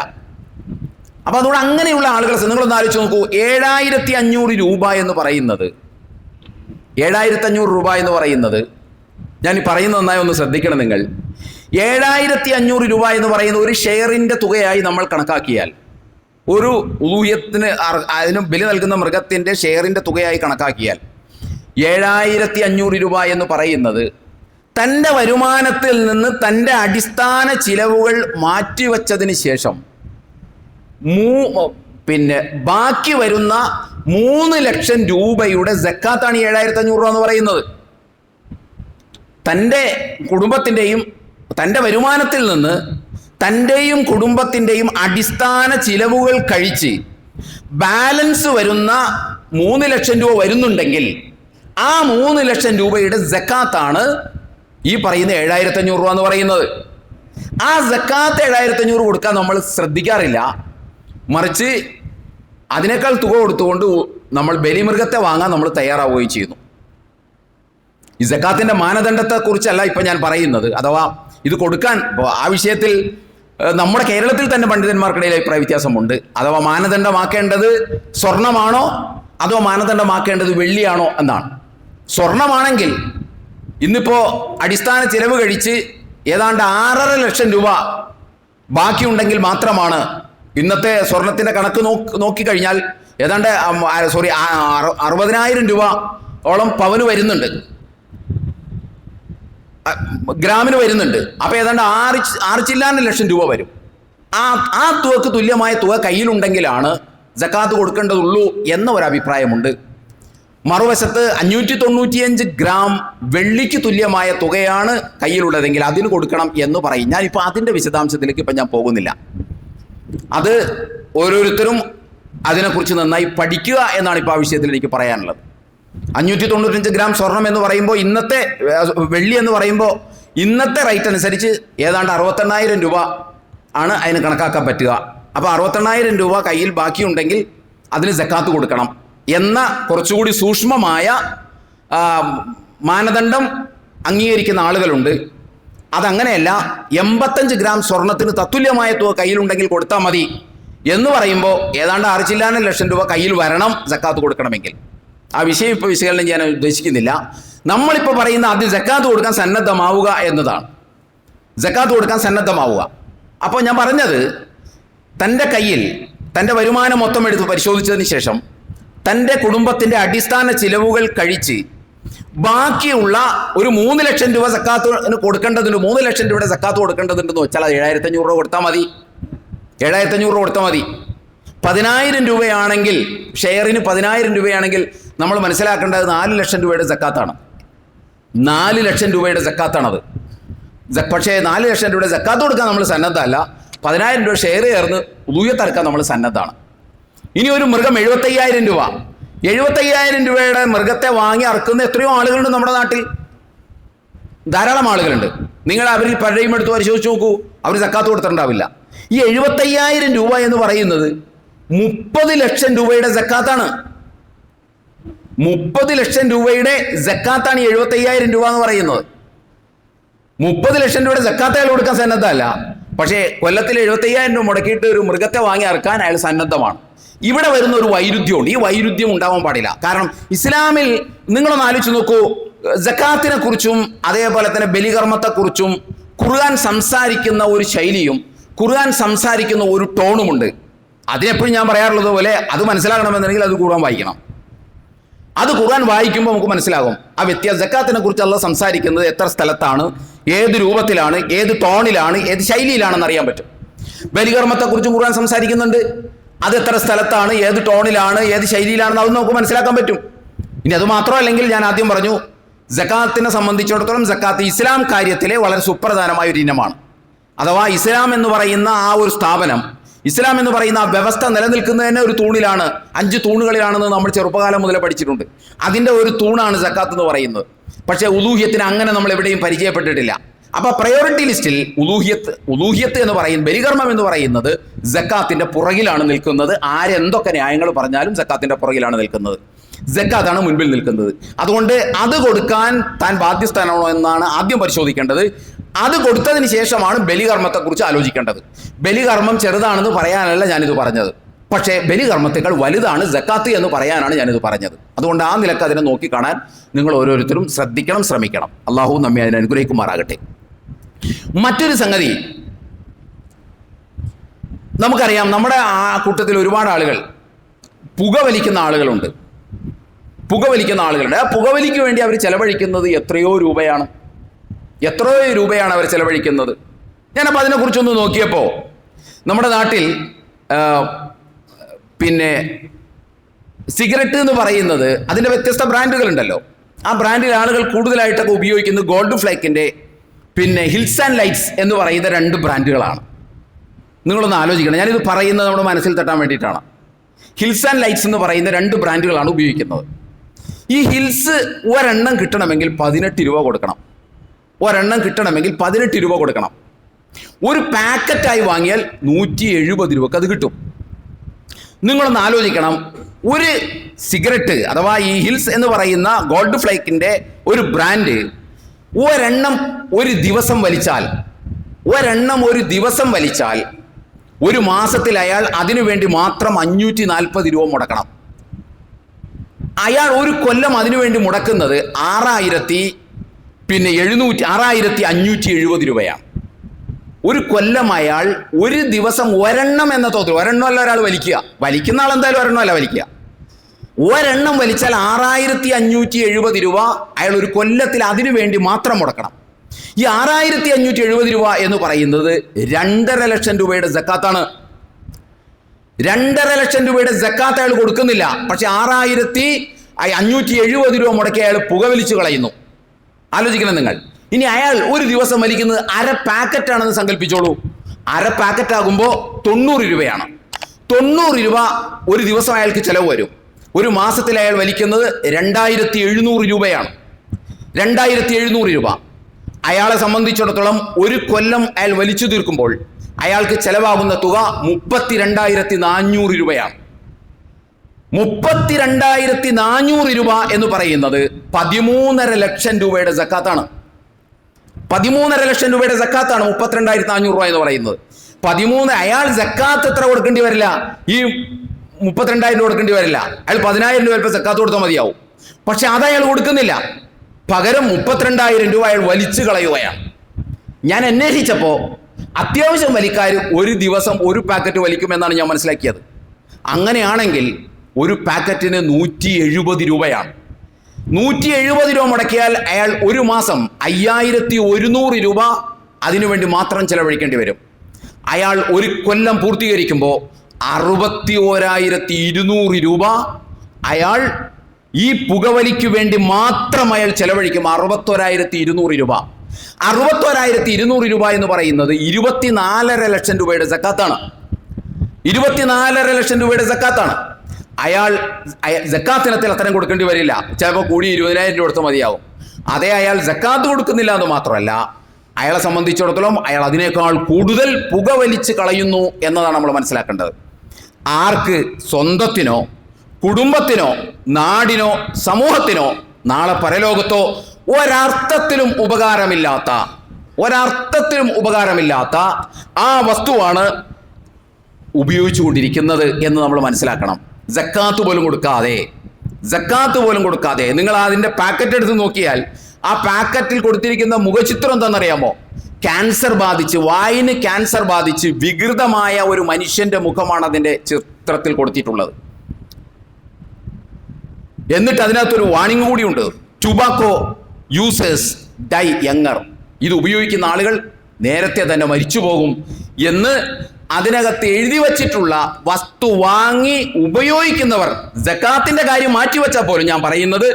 അപ്പം അതുകൊണ്ട് അങ്ങനെയുള്ള ആളുകളെ നിങ്ങളൊന്ന് ആലോചിച്ച് നോക്കൂ. 7,500 രൂപ എന്ന് പറയുന്നത് 7,500 രൂപ എന്ന് പറയുന്നത്, ഞാൻ ഈ പറയുന്നത് നന്നായി ഒന്ന് ശ്രദ്ധിക്കണം നിങ്ങൾ. 7,500 രൂപ എന്ന് പറയുന്ന ഒരു ഷെയറിൻ്റെ തുകയായി നമ്മൾ കണക്കാക്കിയാൽ, ഒരു ഉലൂഹിയത്തിന് അതിന് ബലി നൽകുന്ന മൃഗത്തിൻ്റെ ഷെയറിൻ്റെ തുകയായി കണക്കാക്കിയാൽ 7,500 രൂപ എന്ന് പറയുന്നത് തൻ്റെ വരുമാനത്തിൽ നിന്ന് തൻ്റെ അടിസ്ഥാന ചിലവുകൾ മാറ്റിവെച്ചതിന് ശേഷം ബാക്കി വരുന്ന 3 ലക്ഷം രൂപയുടെ സക്കാത്താണ് 7,500 രൂപ എന്ന് പറയുന്നത്. തൻ്റെ കുടുംബത്തിൻ്റെയും തൻ്റെ വരുമാനത്തിൽ നിന്ന് തൻ്റെയും കുടുംബത്തിൻ്റെയും അടിസ്ഥാന ചിലവുകൾ കഴിച്ച് ബാലൻസ് വരുന്ന 3 ലക്ഷം രൂപ വരുന്നുണ്ടെങ്കിൽ ആ 3 ലക്ഷം രൂപയുടെ സക്കാത്താണ് ഈ പറയുന്ന 7,500 രൂപ എന്ന് പറയുന്നത്. ആ സക്കാത്ത് 7,500 കൊടുക്കാൻ നമ്മൾ ശ്രദ്ധിക്കാറില്ല. മറിച്ച് അതിനേക്കാൾ തുക കൊടുത്തുകൊണ്ട് നമ്മൾ ബലിമൃഗത്തെ വാങ്ങാൻ നമ്മൾ തയ്യാറാവുകയും ചെയ്യുന്നു. ഈ സക്കാത്തിൻ്റെ മാനദണ്ഡത്തെക്കുറിച്ചല്ല ഇപ്പം ഞാൻ പറയുന്നത്. അഥവാ ഇത് കൊടുക്കാൻ ആ വിഷയത്തിൽ നമ്മുടെ കേരളത്തിൽ തന്നെ പണ്ഡിതന്മാർക്കിടയിൽ അഭിപ്രായ വ്യത്യാസമുണ്ട്. അഥവാ മാനദണ്ഡമാക്കേണ്ടത് സ്വർണമാണോ അതോ മാനദണ്ഡമാക്കേണ്ടത് വെള്ളിയാണോ എന്നാണ്. സ്വർണമാണെങ്കിൽ ഇന്നിപ്പോൾ അടിസ്ഥാന ചിലവ് കഴിച്ച് ഏതാണ്ട് 6.5 ലക്ഷം രൂപ ബാക്കിയുണ്ടെങ്കിൽ മാത്രമാണ്, ഇന്നത്തെ സ്വർണത്തിൻ്റെ കണക്ക് നോക്കിക്കഴിഞ്ഞാൽ ഏതാണ്ട് 60,000 രൂപ ഓളം പവന് വരുന്നുണ്ട്, ഗ്രാമിന് വരുന്നുണ്ട്. അപ്പോൾ ഏതാണ്ട് 6 ചില്ലാനം ലക്ഷം രൂപ വരും. ആ തുകക്ക് തുല്യമായ തുക കയ്യിലുണ്ടെങ്കിലാണ് സക്കാത്ത് കൊടുക്കേണ്ടതുള്ളൂ എന്ന ഒരു അഭിപ്രായമുണ്ട്. മറുവശത്ത് 595 ഗ്രാം വെള്ളിക്ക് തുല്യമായ തുകയാണ് കയ്യിലുള്ളതെങ്കിൽ അതിന് കൊടുക്കണം എന്ന് പറയും. ഞാനിപ്പോൾ അതിൻ്റെ വിശദാംശത്തിലേക്ക് ഇപ്പം ഞാൻ പോകുന്നില്ല. അത് ഓരോരുത്തരും അതിനെക്കുറിച്ച് നന്നായി പഠിക്കുക എന്നാണ് ഇപ്പോൾ ആ വിഷയത്തിൽ എനിക്ക് പറയാനുള്ളത്. 595 ഗ്രാം സ്വർണം എന്ന് പറയുമ്പോൾ, ഇന്നത്തെ വെള്ളി എന്ന് പറയുമ്പോൾ ഇന്നത്തെ റേറ്റ് അനുസരിച്ച് ഏതാണ്ട് 68,000 രൂപ ആണ് അതിന് കണക്കാക്കാൻ പറ്റുക. അപ്പോൾ 68,000 രൂപ കയ്യിൽ ബാക്കിയുണ്ടെങ്കിൽ അതിന് സക്കാത്ത് കൊടുക്കണം എന്ന കുറച്ചുകൂടി സൂക്ഷ്മമായ മാനദണ്ഡം അംഗീകരിക്കുന്ന ആളുകളുണ്ട്. അതങ്ങനെയല്ല, 85 ഗ്രാം സ്വർണത്തിന് തത്തുല്യമായ തുക കയ്യിലുണ്ടെങ്കിൽ കൊടുത്താൽ മതി എന്ന് പറയുമ്പോൾ ഏതാണ്ട് 6 ചില്ലാനം ലക്ഷം രൂപ കയ്യിൽ വരണം സക്കാത്ത് കൊടുക്കണമെങ്കിൽ. ആ വിഷയം ഇപ്പോൾ വിശകലനം ചെയ്യാൻ ഉദ്ദേശിക്കുന്നില്ല. നമ്മളിപ്പോൾ പറയുന്ന ആദ്യം സക്കാത്ത് കൊടുക്കാൻ സന്നദ്ധമാവുക എന്നതാണ്. സക്കാത്ത് കൊടുക്കാൻ സന്നദ്ധമാവുക. അപ്പോൾ ഞാൻ പറഞ്ഞത്, തൻ്റെ കയ്യിൽ തൻ്റെ വരുമാനം മൊത്തം എടുത്ത് പരിശോധിച്ചതിന് ശേഷം തൻ്റെ കുടുംബത്തിൻ്റെ അടിസ്ഥാന ചിലവുകൾ കഴിച്ച് ബാക്കിയുള്ള ഒരു 3 ലക്ഷം രൂപ സക്കാത്തിന് കൊടുക്കേണ്ടതുണ്ട്, 3 ലക്ഷം രൂപയുടെ സക്കാത്ത് കൊടുക്കേണ്ടതുണ്ടെന്ന് വെച്ചാൽ അത് 7,500 രൂപ കൊടുത്താൽ മതി. 7,500 രൂപ കൊടുത്താൽ മതി. 10,000 രൂപയാണെങ്കിൽ, ഷെയറിന് 10,000 രൂപയാണെങ്കിൽ നമ്മൾ മനസ്സിലാക്കേണ്ടത് 4 ലക്ഷം രൂപയുടെ സക്കാത്താണ്. 4 ലക്ഷം രൂപയുടെ സക്കാത്താണത്. പക്ഷേ 4 ലക്ഷം രൂപയുടെ സക്കാത്ത് കൊടുക്കാൻ നമ്മൾ സന്നദ്ധമല്ല. 10,000 രൂപ ഷെയർ ചേർന്ന് ഉദൂയത്തറക്കാൻ നമ്മൾ സന്നദ്ധമാണ്. ഇനി ഒരു മൃഗം 75,000 രൂപ, 75,000 രൂപയുടെ മൃഗത്തെ വാങ്ങി അറക്കുന്ന എത്രയോ ആളുകളുണ്ട് നമ്മുടെ നാട്ടിൽ, ധാരാളം ആളുകളുണ്ട്. നിങ്ങൾ അവരിൽ പലരെയും എടുത്ത് പരിശോധിച്ച് നോക്കൂ, അവർ സക്കാത്ത് കൊടുത്തിട്ടുണ്ടാവില്ല. ഈ 75,000 രൂപ എന്ന് പറയുന്നത് 30 ലക്ഷം രൂപയുടെ സക്കാത്താണ്. 30 ലക്ഷം രൂപയുടെ സക്കാത്താണ് 75,000 രൂപ എന്ന് പറയുന്നത്. 30 ലക്ഷം രൂപയുടെ സക്കാത്ത് അയാൾ കൊടുക്കാൻ സന്നദ്ധമല്ല. പക്ഷേ കൊല്ലത്തിൽ 75,000 രൂപ മുടക്കിയിട്ട് ഒരു മൃഗത്തെ വാങ്ങി അറക്കാൻ അയാൾ സന്നദ്ധമാണ്. ഇവിടെ വരുന്ന ഒരു വൈരുദ്ധ്യമുണ്ട്. ഈ വൈരുദ്ധ്യം ഉണ്ടാവാൻ പാടില്ല. കാരണം ഇസ്ലാമിൽ നിങ്ങളൊന്ന് ആലോചിച്ച് നോക്കൂ, സക്കാത്തിനെ കുറിച്ചും അതേപോലെ തന്നെ ബലികർമ്മത്തെക്കുറിച്ചും ഖുർആൻ സംസാരിക്കുന്ന ഒരു ശൈലിയും ഖുർആൻ സംസാരിക്കുന്ന ഒരു ടോണുമുണ്ട്. അതിനെപ്പോഴും ഞാൻ പറയാറുള്ളത് പോലെ അത് മനസ്സിലാകണമെന്നുണ്ടെങ്കിൽ അത് ഖുർആൻ വായിക്കണം. അത് ഖുർആൻ വായിക്കുമ്പോൾ നമുക്ക് മനസ്സിലാകും ആ വ്യത്യാസം. സക്കാത്തിനെ കുറിച്ച് അല്ലാഹ് സംസാരിക്കുന്നത് എത്ര സ്ഥലത്താണ്, ഏത് രൂപത്തിലാണ്, ഏത് ടോണിലാണ്, ഏത് ശൈലിയിലാണെന്ന് അറിയാൻ പറ്റും. ബലികർമ്മത്തെക്കുറിച്ചും ഖുർആൻ സംസാരിക്കുന്നുണ്ട്. അത് എത്ര സ്ഥലത്താണ്, ഏത് ടോണിലാണ്, ഏത് ശൈലിയിലാണെന്ന് അത് നമുക്ക് മനസ്സിലാക്കാൻ പറ്റും. ഇനി അത് മാത്രമല്ലെങ്കിൽ, ഞാൻ ആദ്യം പറഞ്ഞു, സക്കാത്തിനെ സംബന്ധിച്ചിടത്തോളം സക്കാത്ത് ഇസ്ലാം കാര്യത്തിലെ വളരെ സുപ്രധാനമായ ഒരു ഇനമാണ്. അഥവാ ഇസ്ലാം എന്ന് പറയുന്ന ആ ഒരു സ്ഥാപനം, ഇസ്ലാം എന്ന് പറയുന്ന ആ വ്യവസ്ഥ നിലനിൽക്കുന്നതിന് ഒരു തൂണിലാണ്, 5 തൂണുകളിലാണെന്ന് നമ്മൾ ചെറുപ്പകാലം മുതലേ പഠിച്ചിട്ടുണ്ട്. അതിൻ്റെ ഒരു തൂണാണ് സക്കാത്ത് എന്ന് പറയുന്നത്. പക്ഷേ ഉലൂഹിയത്തിന് അങ്ങനെ നമ്മൾ എവിടെയും പരിചയപ്പെട്ടിട്ടില്ല. അപ്പോൾ പ്രയോറിറ്റി ലിസ്റ്റിൽ ഉലൂഹിയത്ത് എന്ന് പറയുന്നത്, ബലികർമ്മം എന്ന് പറയുന്നത് സക്കാത്തിൻ്റെ പുറകിലാണ് നിൽക്കുന്നത്. ആരെന്തൊക്കെ ന്യായങ്ങൾ പറഞ്ഞാലും സക്കാത്തിൻ്റെ പുറകിലാണ് നിൽക്കുന്നത്. സക്കാത്താണ് മുൻപിൽ നിൽക്കുന്നത്. അതുകൊണ്ട് അത് കൊടുക്കാൻ താൻ ബാധ്യസ്ഥനാണോ എന്നാണ് ആദ്യം പരിശോധിക്കേണ്ടത്. അത് കൊടുത്തതിന് ശേഷമാണ് ബലികർമ്മത്തെക്കുറിച്ച് ആലോചിക്കേണ്ടത്. ബലികർമ്മം ചെറുതാണെന്ന് പറയാനല്ല ഞാനിത് പറഞ്ഞത്, പക്ഷേ ബലികർമ്മത്തേക്കാൾ വലുതാണ് സക്കാത്ത് എന്ന് പറയാനാണ് ഞാനിത് പറഞ്ഞത്. അതുകൊണ്ട് ആ നിലക്ക് അതിനെ നോക്കിക്കാണാൻ നിങ്ങൾ ഓരോരുത്തരും ശ്രദ്ധിക്കണം, ശ്രമിക്കണം. അള്ളാഹു നമ്മെ അതിനെ അനുഗ്രഹിക്കുമാറാകട്ടെ. മറ്റൊരു സംഗതി നമുക്കറിയാം, നമ്മുടെ ആ കൂട്ടത്തിൽ ഒരുപാട് ആളുകൾ പുകവലിക്കുന്ന ആളുകളുണ്ട്. ആ പുകവലിക്ക് വേണ്ടി അവർ ചെലവഴിക്കുന്നത് എത്രയോ രൂപയാണ് അവർ ചെലവഴിക്കുന്നത്. ഞാനപ്പോൾ അതിനെക്കുറിച്ചൊന്ന് നോക്കിയപ്പോൾ നമ്മുടെ നാട്ടിൽ പിന്നെ സിഗരറ്റ് എന്ന് പറയുന്നത് അതിൻ്റെ വ്യത്യസ്ത ബ്രാൻഡുകളുണ്ടല്ലോ. ആ ബ്രാൻഡിൽ ആളുകൾ കൂടുതലായിട്ടൊക്കെ ഉപയോഗിക്കുന്നത് ഗോൾഡ് ഫ്ലേക്കിൻ്റെ പിന്നെ ഹിൽസ് ആൻഡ് ലൈറ്റ്സ് എന്ന് പറയുന്ന 2 ബ്രാൻഡുകളാണ്. നിങ്ങളൊന്ന് ആലോചിക്കണം, ഞാനിത് പറയുന്നത് നമ്മുടെ മനസ്സിൽ തട്ടാൻ വേണ്ടിയിട്ടാണ്. ഹിൽസ് ആൻഡ് ലൈറ്റ്സ് എന്ന് പറയുന്ന 2 ബ്രാൻഡുകളാണ് ഉപയോഗിക്കുന്നത്. ഈ ഹിൽസ് ഒരെണ്ണം കിട്ടണമെങ്കിൽ 18 രൂപ കൊടുക്കണം. ഒരെണ്ണം കിട്ടണമെങ്കിൽ 18 രൂപ കൊടുക്കണം. ഒരു പാക്കറ്റായി വാങ്ങിയാൽ 170 രൂപക്ക് അത് കിട്ടും. നിങ്ങളൊന്ന് ആലോചിക്കണം, ഒരു സിഗരറ്റ് അഥവാ ഈ ഹിൽസ് എന്ന് പറയുന്ന ഗോൾഡ് ഫ്ലേക്കിൻ്റെ ഒരു ബ്രാൻഡ് ഒരെണ്ണം ഒരു ദിവസം വലിച്ചാൽ ഒരു മാസത്തിൽ അയാൾ അതിനുവേണ്ടി മാത്രം 540 രൂപ മുടക്കണം. അയാൾ ഒരു കൊല്ലം അതിനുവേണ്ടി മുടക്കുന്നത് 6,570 രൂപയാണ്. ഒരു കൊല്ലം അയാൾ ഒരു ദിവസം ഒരെണ്ണം എന്ന തോതിൽ, ഒരെണ്ണമല്ല ഒരാൾ വലിക്കുന്ന ആൾ എന്തായാലും ഒരെണ്ണമല്ല വലിക്കുക, ഒരെണ്ണം വലിച്ചാൽ 6,570 രൂപ അയാൾ ഒരു കൊല്ലത്തിൽ അതിനു വേണ്ടി മാത്രം മുടക്കണം. ഈ 6,570 രൂപ എന്ന് പറയുന്നത് 2.5 ലക്ഷം രൂപയുടെ സക്കാത്താണ്. 2.5 ലക്ഷം രൂപയുടെ സക്കാത്ത് അയാൾ കൊടുക്കുന്നില്ല. പക്ഷെ 6,570 രൂപ മുടക്കി അയാൾ പുകവലിച്ചു കളയുന്നു. ആലോചിക്കണം നിങ്ങൾ. ഇനി അയാൾ ഒരു ദിവസം വലിക്കുന്നത് 1/2 പാക്കറ്റാണെന്ന് സങ്കല്പിച്ചോളൂ. 1/2 പാക്കറ്റ് ആകുമ്പോൾ 90 രൂപയാണ്. 90 രൂപ ഒരു ദിവസം അയാൾക്ക് ചിലവ് വരും. ഒരു മാസത്തിൽ അയാൾ വലിക്കുന്നത് 2,700 രൂപയാണ്. 2,700 രൂപ അയാളെ സംബന്ധിച്ചിടത്തോളം ഒരു കൊല്ലം അയാൾ വലിച്ചു തീർക്കുമ്പോൾ അയാൾക്ക് ചെലവാകുന്ന തുക 32,400 രൂപയാണ്. 32,400 രൂപ എന്ന് പറയുന്നത് 13.5 ലക്ഷം രൂപയുടെ സക്കാത്താണ്. 13.5 ലക്ഷം രൂപയുടെ സക്കാത്താണ് 32,400 രൂപ എന്ന് പറയുന്നത്. അയാൾ സക്കാത്ത് എത്ര കൊടുക്കേണ്ടി വരില്ല, ഈ 32,000 രൂപ കൊടുക്കേണ്ടി വരില്ല. അയാൾ 10,000 രൂപ ഇപ്പോൾ സക്കാത്ത് കൊടുത്താൽ മതിയാവും. പക്ഷെ അത് അയാൾ കൊടുക്കുന്നില്ല. പകരം 32,000 രൂപ അയാൾ വലിച്ചു കളയുകയാണ്. ഞാൻ അന്വേഷിച്ചപ്പോൾ അത്യാവശ്യം വലിക്കാർ ഒരു ദിവസം ഒരു പാക്കറ്റ് വലിക്കുമെന്നാണ് ഞാൻ മനസ്സിലാക്കിയത്. അങ്ങനെയാണെങ്കിൽ ഒരു പാക്കറ്റിന് 170 രൂപയാണ്. 170 രൂപ മുടക്കിയാൽ അയാൾ ഒരു മാസം 5,100 രൂപ അതിനുവേണ്ടി മാത്രം ചെലവഴിക്കേണ്ടി വരും. അയാൾ ഒരു കൊല്ലം പൂർത്തീകരിക്കുമ്പോൾ 61,200 രൂപ അയാൾ ഈ പുകവലിക്ക് വേണ്ടി മാത്രം അയാൾ ചെലവഴിക്കും. 61,200 രൂപ. 61,200 രൂപ എന്ന് പറയുന്നത് 24.5 ലക്ഷം രൂപയുടെ സക്കാത്താണ്. 24.5 ലക്ഷം രൂപയുടെ സക്കാത്താണ്. അയാൾ സക്കാത്തിനത്തിൽ അത്തരം കൊടുക്കേണ്ടി വരില്ല. ചിലപ്പോൾ കൂടി 20,000 രൂപ കൊടുത്ത് മതിയാവും. അതേ അയാൾ സക്കാത്ത് കൊടുക്കുന്നില്ല എന്ന് മാത്രമല്ല, അയാളെ സംബന്ധിച്ചിടത്തോളം അയാൾ അതിനേക്കാൾ കൂടുതൽ പുകവലിച്ച് കളയുന്നു എന്നതാണ് നമ്മൾ മനസ്സിലാക്കേണ്ടത്. ആർക്ക്? സ്വന്തത്തിനോ കുടുംബത്തിനോ നാടിനോ സമൂഹത്തിനോ നാളെ പരലോകത്തോ ഒരർത്ഥത്തിലും ഉപകാരമില്ലാത്ത ആ വസ്തുവാണ് ഉപയോഗിച്ചു കൊണ്ടിരിക്കുന്നത് എന്ന് നമ്മൾ മനസ്സിലാക്കണം. സക്കാത്ത് പോലും കൊടുക്കാതെ നിങ്ങൾ അതിൻ്റെ പാക്കറ്റ് എടുത്ത് നോക്കിയാൽ ആ പാക്കറ്റിൽ കൊടുത്തിരിക്കുന്ന മുഖചിത്രം എന്താണെന്നറിയാമോ? വായിന് ക്യാൻസർ ബാധിച്ച് വികൃതമായ ഒരു മനുഷ്യന്റെ മുഖമാണ് അതിൻ്റെ ചിത്രത്തിൽ കൊടുത്തിട്ടുള്ളത്. എന്നിട്ട് അതിനകത്തൊരു വാണിംഗ് കൂടിയുണ്ട്: ടുബാക്കോ യൂസേഴ്സ് ഡൈ യങ്ങർ. ഇത് ഉപയോഗിക്കുന്ന ആളുകൾ നേരത്തെ തന്നെ മരിച്ചു പോകും എന്ന് അതിനകത്ത് എഴുതി വച്ചിട്ടുള്ള വസ്തു വാങ്ങി ഉപയോഗിക്കുന്നവർ, സക്കാത്തിന്റെ കാര്യം മാറ്റിവെച്ചാൽ പോലും ഞാൻ പറയുന്നത്,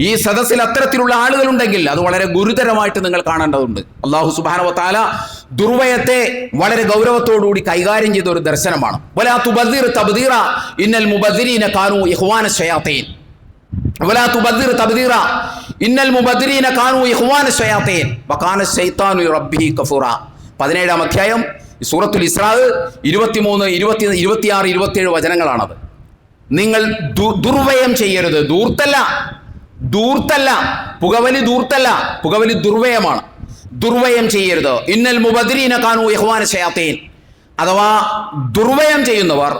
ഈ സദസ്സിൽ അത്തരത്തിലുള്ള ആളുകളുണ്ടെങ്കിൽ അത് വളരെ ഗുരുതരമായിട്ട് നിങ്ങൾ കാണേണ്ടതുണ്ട്. അല്ലാഹു സുബ്ഹാനഹു വ തആല ദുർവ്വയത്തെ വളരെ ഗൗരവത്തോടുകൂടി കൈകാര്യം ചെയ്ത ഒരു ദർശനമാണ്. വലാ തുബദ്ദിർ തബ്ദീറ ഇന്നൽ മുബദ്ദിരീന കാനൂ ഇഖ്വാന ശയാത്തീൻ. വലാ തുബദ്ദിർ തബ്ദീറ ഇന്നൽ മുബദ്ദിരീന കാനൂ ഇഖ്വാന ശയാത്തീൻ വകാന ശൈത്താനു റബ്ബിഹി കഫൂറ. 17-ാം അധ്യായം സൂറത്തുൽ ഇസ്രാ 23, 26, 27 വചനങ്ങളാണത്. നിങ്ങൾ ദുർവ്വയം ചെയ്യരുത്. ദൂർത്തല്ല, പുകവലി ദൂർത്തല്ല, പുകവലി ദുർവ്വയമാണ്. ദുർവ്വയം ചെയ്യരുത്. ഇന്നൽ മുബദ്ദിരീന കാനൂ ഇഖ്വാന ശയാത്തീൻ. അഥവാ ദുർവ്വയം ചെയ്യുന്നവർ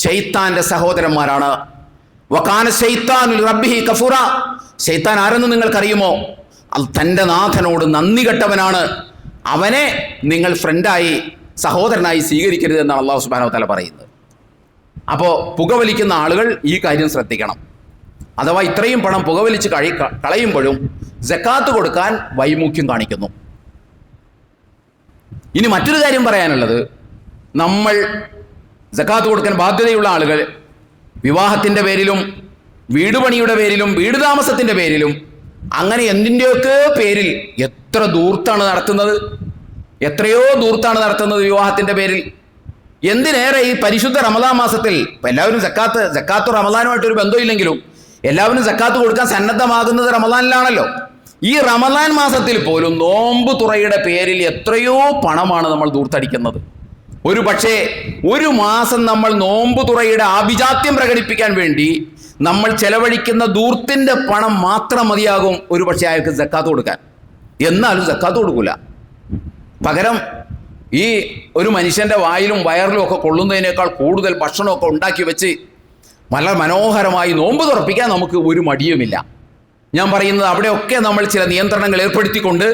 ശൈത്താന്റെ സഹോദരന്മാരാണ്. വകാന ശൈത്താനു റബ്ബിഹി കഫൂറ. ശൈത്താൻ ആരെന്ന് നിങ്ങൾക്കറിയുമോ? അത് തൻ്റെ നാഥനോട് നന്ദി കെട്ടവനാണ്. അവനെ നിങ്ങൾ ഫ്രണ്ടായി, സഹോദരനായി സ്വീകരിക്കരുത് എന്നാണ് അല്ലാഹു സുബ്ഹാനഹു വ തആല പറയുന്നത്. അപ്പോൾ പുകവലിക്കുന്ന ആളുകൾ ഈ കാര്യം ശ്രദ്ധിക്കണം. അഥവാ ഇത്രയും പണം പുകവലിച്ച് കളയുമ്പോഴും സക്കാത്ത് കൊടുക്കാൻ വൈമുഖ്യം കാണിക്കുന്നു. ഇനി മറ്റൊരു കാര്യം പറയാനുള്ളത്, നമ്മൾ സക്കാത്ത് കൊടുക്കാൻ ബാധ്യതയുള്ള ആളുകൾ വിവാഹത്തിൻ്റെ പേരിലും വീട് പണിയുടെ പേരിലും വീട് താമസത്തിൻ്റെ പേരിലും അങ്ങനെ എന്തിൻ്റെയൊക്കെ പേരിൽ എത്രയോ ദൂർത്താണ് നടത്തുന്നത് വിവാഹത്തിൻ്റെ പേരിൽ. എന്തിനേറെ ഈ പരിശുദ്ധ റമദാൻ മാസത്തിൽ എല്ലാവരും സക്കാത്ത് റമദാനുമായിട്ടൊരു ബന്ധമില്ലെങ്കിലും എല്ലാവരും സക്കാത്ത് കൊടുക്കാൻ സന്നദ്ധമാകുന്നത് റമദാനിലാണല്ലോ. ഈ റമദാൻ മാസത്തിൽ പോലും നോമ്പ് തുറയുടെ പേരിൽ എത്രയോ പണമാണ് നമ്മൾ ദൂർത്തടിക്കുന്നത്. ഒരു പക്ഷേ ഒരു മാസം നമ്മൾ നോമ്പ് തുറയുടെ ആഭിജാത്യം പ്രകടിപ്പിക്കാൻ വേണ്ടി നമ്മൾ ചെലവഴിക്കുന്ന ദൂർത്തിന്റെ പണം മാത്രം മതിയാകും ഒരു പക്ഷേ അയാൾക്ക് സക്കാത്ത് കൊടുക്കാൻ. എന്നാലും സക്കാത്ത് കൊടുക്കൂല. പകരം ഈ ഒരു മനുഷ്യന്റെ വായിലും വയറിലും ഒക്കെ കൊള്ളുന്നതിനേക്കാൾ കൂടുതൽ ഭക്ഷണമൊക്കെ ഉണ്ടാക്കി വെച്ച് വളരെ മനോഹരമായി നോമ്പ് തുറപ്പിക്കാൻ നമുക്ക് ഒരു മടിയുമില്ല. ഞാൻ പറയുന്നത് അവിടെയൊക്കെ നമ്മൾ ചില നിയന്ത്രണങ്ങൾ ഏർപ്പെടുത്തിക്കൊണ്ട്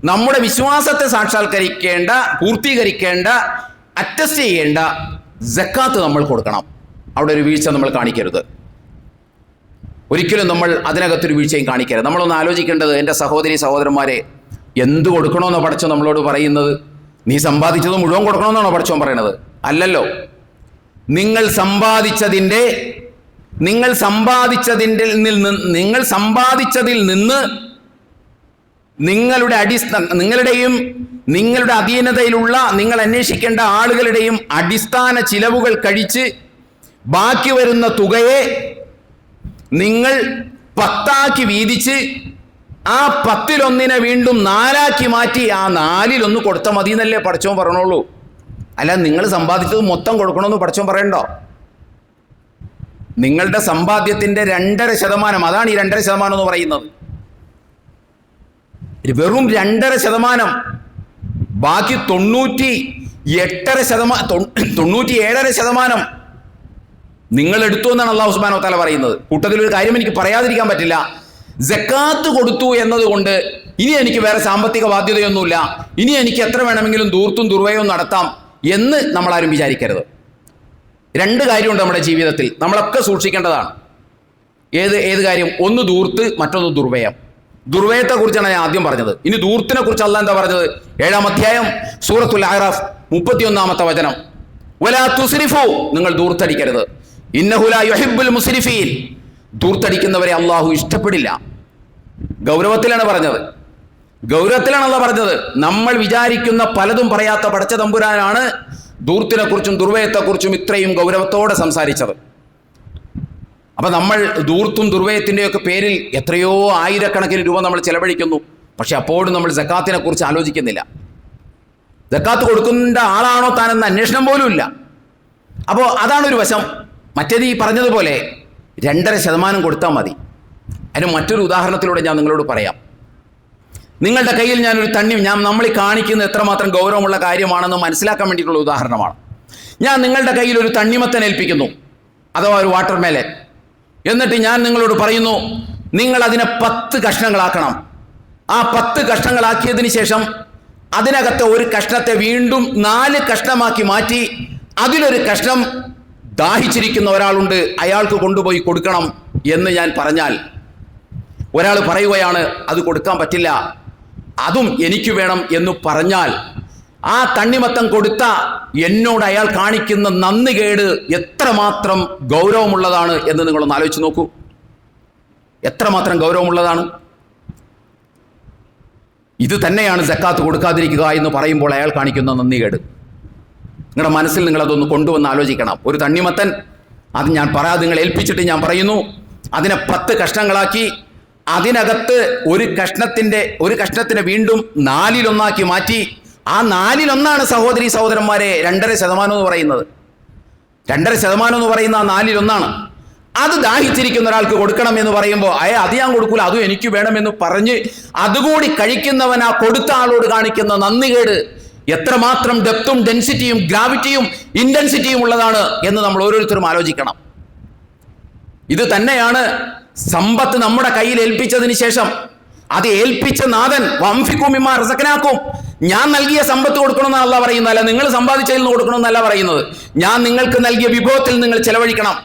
നമ്മുടെ വിശ്വാസത്തെ സാക്ഷാത്കരിക്കേണ്ട, പൂർത്തീകരിക്കേണ്ട, അറ്റസ്റ്റ് ചെയ്യേണ്ട സക്കാത്ത് നമ്മൾ കൊടുക്കണം. അവിടെ ഒരു വീഴ്ച നമ്മൾ കാണിക്കരുത്. ഒരിക്കലും നമ്മൾ അതിനകത്തൊരു വീഴ്ചയും കാണിക്കരുത്. നമ്മളൊന്ന് ആലോചിക്കേണ്ടത്, എൻ്റെ സഹോദരി സഹോദരന്മാരെ, എന്ത് കൊടുക്കണമെന്നോ പടച്ചോ നമ്മളോട് പറയുന്നത്? നീ സമ്പാദിച്ചത് മുഴുവൻ കൊടുക്കണമെന്നാണോ പടച്ചോൻ പറയണത്? അല്ലല്ലോ. നിങ്ങൾ സമ്പാദിച്ചതിൽ നിന്ന് നിങ്ങളുടെയും നിങ്ങളുടെ അധീനതയിലുള്ള നിങ്ങൾ അന്വേഷിക്കേണ്ട ആളുകളുടെയും അടിസ്ഥാന ചിലവുകൾ കഴിച്ച് ബാക്കി വരുന്ന തുകയെ നിങ്ങൾ 10 വീതിച്ച് ആ 10 വീണ്ടും 4 മാറ്റി ആ 4 കൊടുത്താൽ മതി എന്നല്ലേ പടച്ചോൻ പറഞ്ഞോളൂ. അല്ല നിങ്ങൾ സമ്പാദിച്ചത് മൊത്തം കൊടുക്കണമെന്ന് പടച്ചോൻ പറയണ്ടോ? നിങ്ങളുടെ സമ്പാദ്യത്തിന്റെ 2.5%, അതാണ് ഈ 2.5% എന്ന് പറയുന്നത്. വെറും 2.5%. ബാക്കി 97.5% നിങ്ങൾ എടുത്തു എന്നാണ് അല്ലാഹു സുബ്ഹാനഹു വ തആല പറയുന്നത്. കൂട്ടത്തിൽ ഒരു കാര്യം എനിക്ക് പറയാതിരിക്കാൻ പറ്റില്ല. സക്കാത്ത് കൊടുത്തു എന്നതുകൊണ്ട് ഇനി എനിക്ക് വേറെ സാമ്പത്തിക ബാധ്യതയൊന്നുമില്ല, ഇനി എനിക്ക് എത്ര വേണമെങ്കിലും ദൂർത്തും ദുർവ്യയവും നടത്താം എന്ന് നമ്മളാരും വിചാരിക്കരുത്. 2 കാര്യമുണ്ട് നമ്മുടെ ജീവിതത്തിൽ, നമ്മളൊക്കെ സൂക്ഷിക്കേണ്ടതാണ്. ഏത് കാര്യം? ഒന്ന് ദൂർത്ത്, മറ്റൊന്ന് ദുർവ്യയം. ദുർവ്യയത്തെക്കുറിച്ചാണ് ഞാൻ ആദ്യം പറഞ്ഞത്. ഇനി ദൂർത്തിനെ കുറിച്ച് അല്ലാഹ് എന്താ പറഞ്ഞത്? 7-ാം അധ്യായം സൂറത്തുൽ അഅറാഫ് 31-ാമത്തെ വചനം, വലാ തുസ്രിഫു, നിങ്ങൾ ദൂർത്തടിക്കരുത്. ഇന്നഹു ലാ യുഹിബ്ബുൽ മുസ്രിഫീൻ, ദൂർത്തടിക്കുന്നവരെ അള്ളാഹു ഇഷ്ടപ്പെടില്ല. ഗൗരവത്തിലാണ് പറഞ്ഞത്. അള്ളാഹ് പറഞ്ഞത്. നമ്മൾ വിചാരിക്കുന്ന പലതും പറയാത്ത പടച്ച തമ്പുരാനാണ് ദൂർത്തിനെ കുറിച്ചും ദുർവ്യയത്തെക്കുറിച്ചും ഇത്രയും ഗൗരവത്തോടെ സംസാരിച്ചത്. അപ്പൊ നമ്മൾ ദൂർത്തും ദുർവ്യയത്തിൻ്റെയൊക്കെ പേരിൽ എത്രയോ ആയിരക്കണക്കിന് രൂപ നമ്മൾ ചെലവഴിക്കുന്നു. പക്ഷെ അപ്പോഴും നമ്മൾ സക്കാത്തിനെ കുറിച്ച് ആലോചിക്കുന്നില്ല. സക്കാത്ത് കൊടുക്കുന്ന ആളാണോ താനെന്ന അന്വേഷണം പോലും ഇല്ല. അപ്പോൾ അതാണൊരു വശം. മറ്റേത് ഈ പറഞ്ഞതുപോലെ 2.5% കൊടുത്താൽ മതി. അതിന് മറ്റൊരു ഉദാഹരണത്തിലൂടെ ഞാൻ നിങ്ങളോട് പറയാം. നിങ്ങളുടെ കയ്യിൽ ഞാനൊരു നമ്മൾ ഈ കാണിക്കുന്നത് എത്രമാത്രം ഗൗരവമുള്ള കാര്യമാണെന്ന് മനസ്സിലാക്കാൻ വേണ്ടിയിട്ടുള്ള ഉദാഹരണമാണ്. ഞാൻ നിങ്ങളുടെ കയ്യിൽ ഒരു തണ്ണിമത്തൻ ഏൽപ്പിക്കുന്നു, അഥവാ ഒരു വാട്ടർ മേലൻ. എന്നിട്ട് ഞാൻ നിങ്ങളോട് പറയുന്നു, നിങ്ങൾ അതിനെ 10 കഷ്ണങ്ങളാക്കണം. ആ 10 കഷ്ണങ്ങളാക്കിയതിന് ശേഷം അതിനകത്തെ ഒരു കഷ്ണത്തെ വീണ്ടും 4 കഷ്ണമാക്കി മാറ്റി അതിലൊരു കഷ്ണം ദാഹിച്ചിരിക്കുന്ന ഒരാളുണ്ട്, അയാൾക്ക് കൊണ്ടുപോയി കൊടുക്കണം എന്ന് ഞാൻ പറഞ്ഞാൽ, ഒരാൾ പറയുകയാണ് അത് കൊടുക്കാൻ പറ്റില്ല, അതും എനിക്ക് വേണം എന്ന് പറഞ്ഞാൽ, ആ തണ്ണിമത്തം കൊടുത്ത എന്നോട് അയാൾ കാണിക്കുന്ന നന്ദികേട് എത്രമാത്രം ഗൗരവമുള്ളതാണ് എന്ന് നിങ്ങളൊന്ന് ആലോചിച്ച് നോക്കൂ. എത്രമാത്രം ഗൗരവമുള്ളതാണ്. ഇത് തന്നെയാണ് സക്കാത്ത് കൊടുക്കാതിരിക്കുക എന്ന് പറയുമ്പോൾ അയാൾ കാണിക്കുന്ന നന്ദികേട്. നിങ്ങളുടെ മനസ്സിൽ നിങ്ങളതൊന്ന് കൊണ്ടുവന്ന് ആലോചിക്കണം. ഒരു തണ്ണിമത്തൻ, അത് ഞാൻ പറയാതെ നിങ്ങൾ ഏൽപ്പിച്ചിട്ട് ഞാൻ പറയുന്നു, അതിനെ 10 കഷ്ണങ്ങളാക്കി അതിനകത്ത് ഒരു കഷ്ണത്തിനെ വീണ്ടും 4-1 മാറ്റി. ആ 4-1 സഹോദരി സഹോദരന്മാരെ 2.5% എന്ന് പറയുന്നത്. 2.5% എന്ന് പറയുന്ന ആ 4-1. അത് ദാഹിച്ചിരിക്കുന്ന ഒരാൾക്ക് കൊടുക്കണം എന്ന് പറയുമ്പോൾ അത് ഞാൻ കൊടുക്കൂല, അതും എനിക്ക് വേണമെന്ന് പറഞ്ഞ് അതുകൂടി കഴിക്കുന്നവൻ ആ കൊടുത്ത ആളോട് കാണിക്കുന്ന നന്ദികേട് എത്രമാത്രം ഡെപ്തും ഡെൻസിറ്റിയും ഗ്രാവിറ്റിയും ഇന്റൻസിറ്റിയും ഉള്ളതാണ് എന്ന് നമ്മൾ ഓരോരുത്തരും ആലോചിക്കണം. ഇത് തന്നെയാണ് സമ്പത്ത് നമ്മുടെ കയ്യിൽ ഏൽപ്പിച്ചതിന് ശേഷം അത് ഏൽപ്പിച്ച നാഥൻ വംഫിക്കും മിമ്മാ റസഖ്നാക്കും, ഞാൻ നൽകിയ സമ്പത്ത് കൊടുക്കണമെന്ന് അല്ലാഹ് പറയുന്നതല്ല, നിങ്ങൾ സമ്പാദിച്ചതിൽ നിന്ന് കൊടുക്കണമെന്നല്ല പറയുന്നത്. ഞാൻ നിങ്ങൾക്ക് നൽകിയ വിഭവത്തിൽ നിങ്ങൾ ചെലവഴിക്കണം.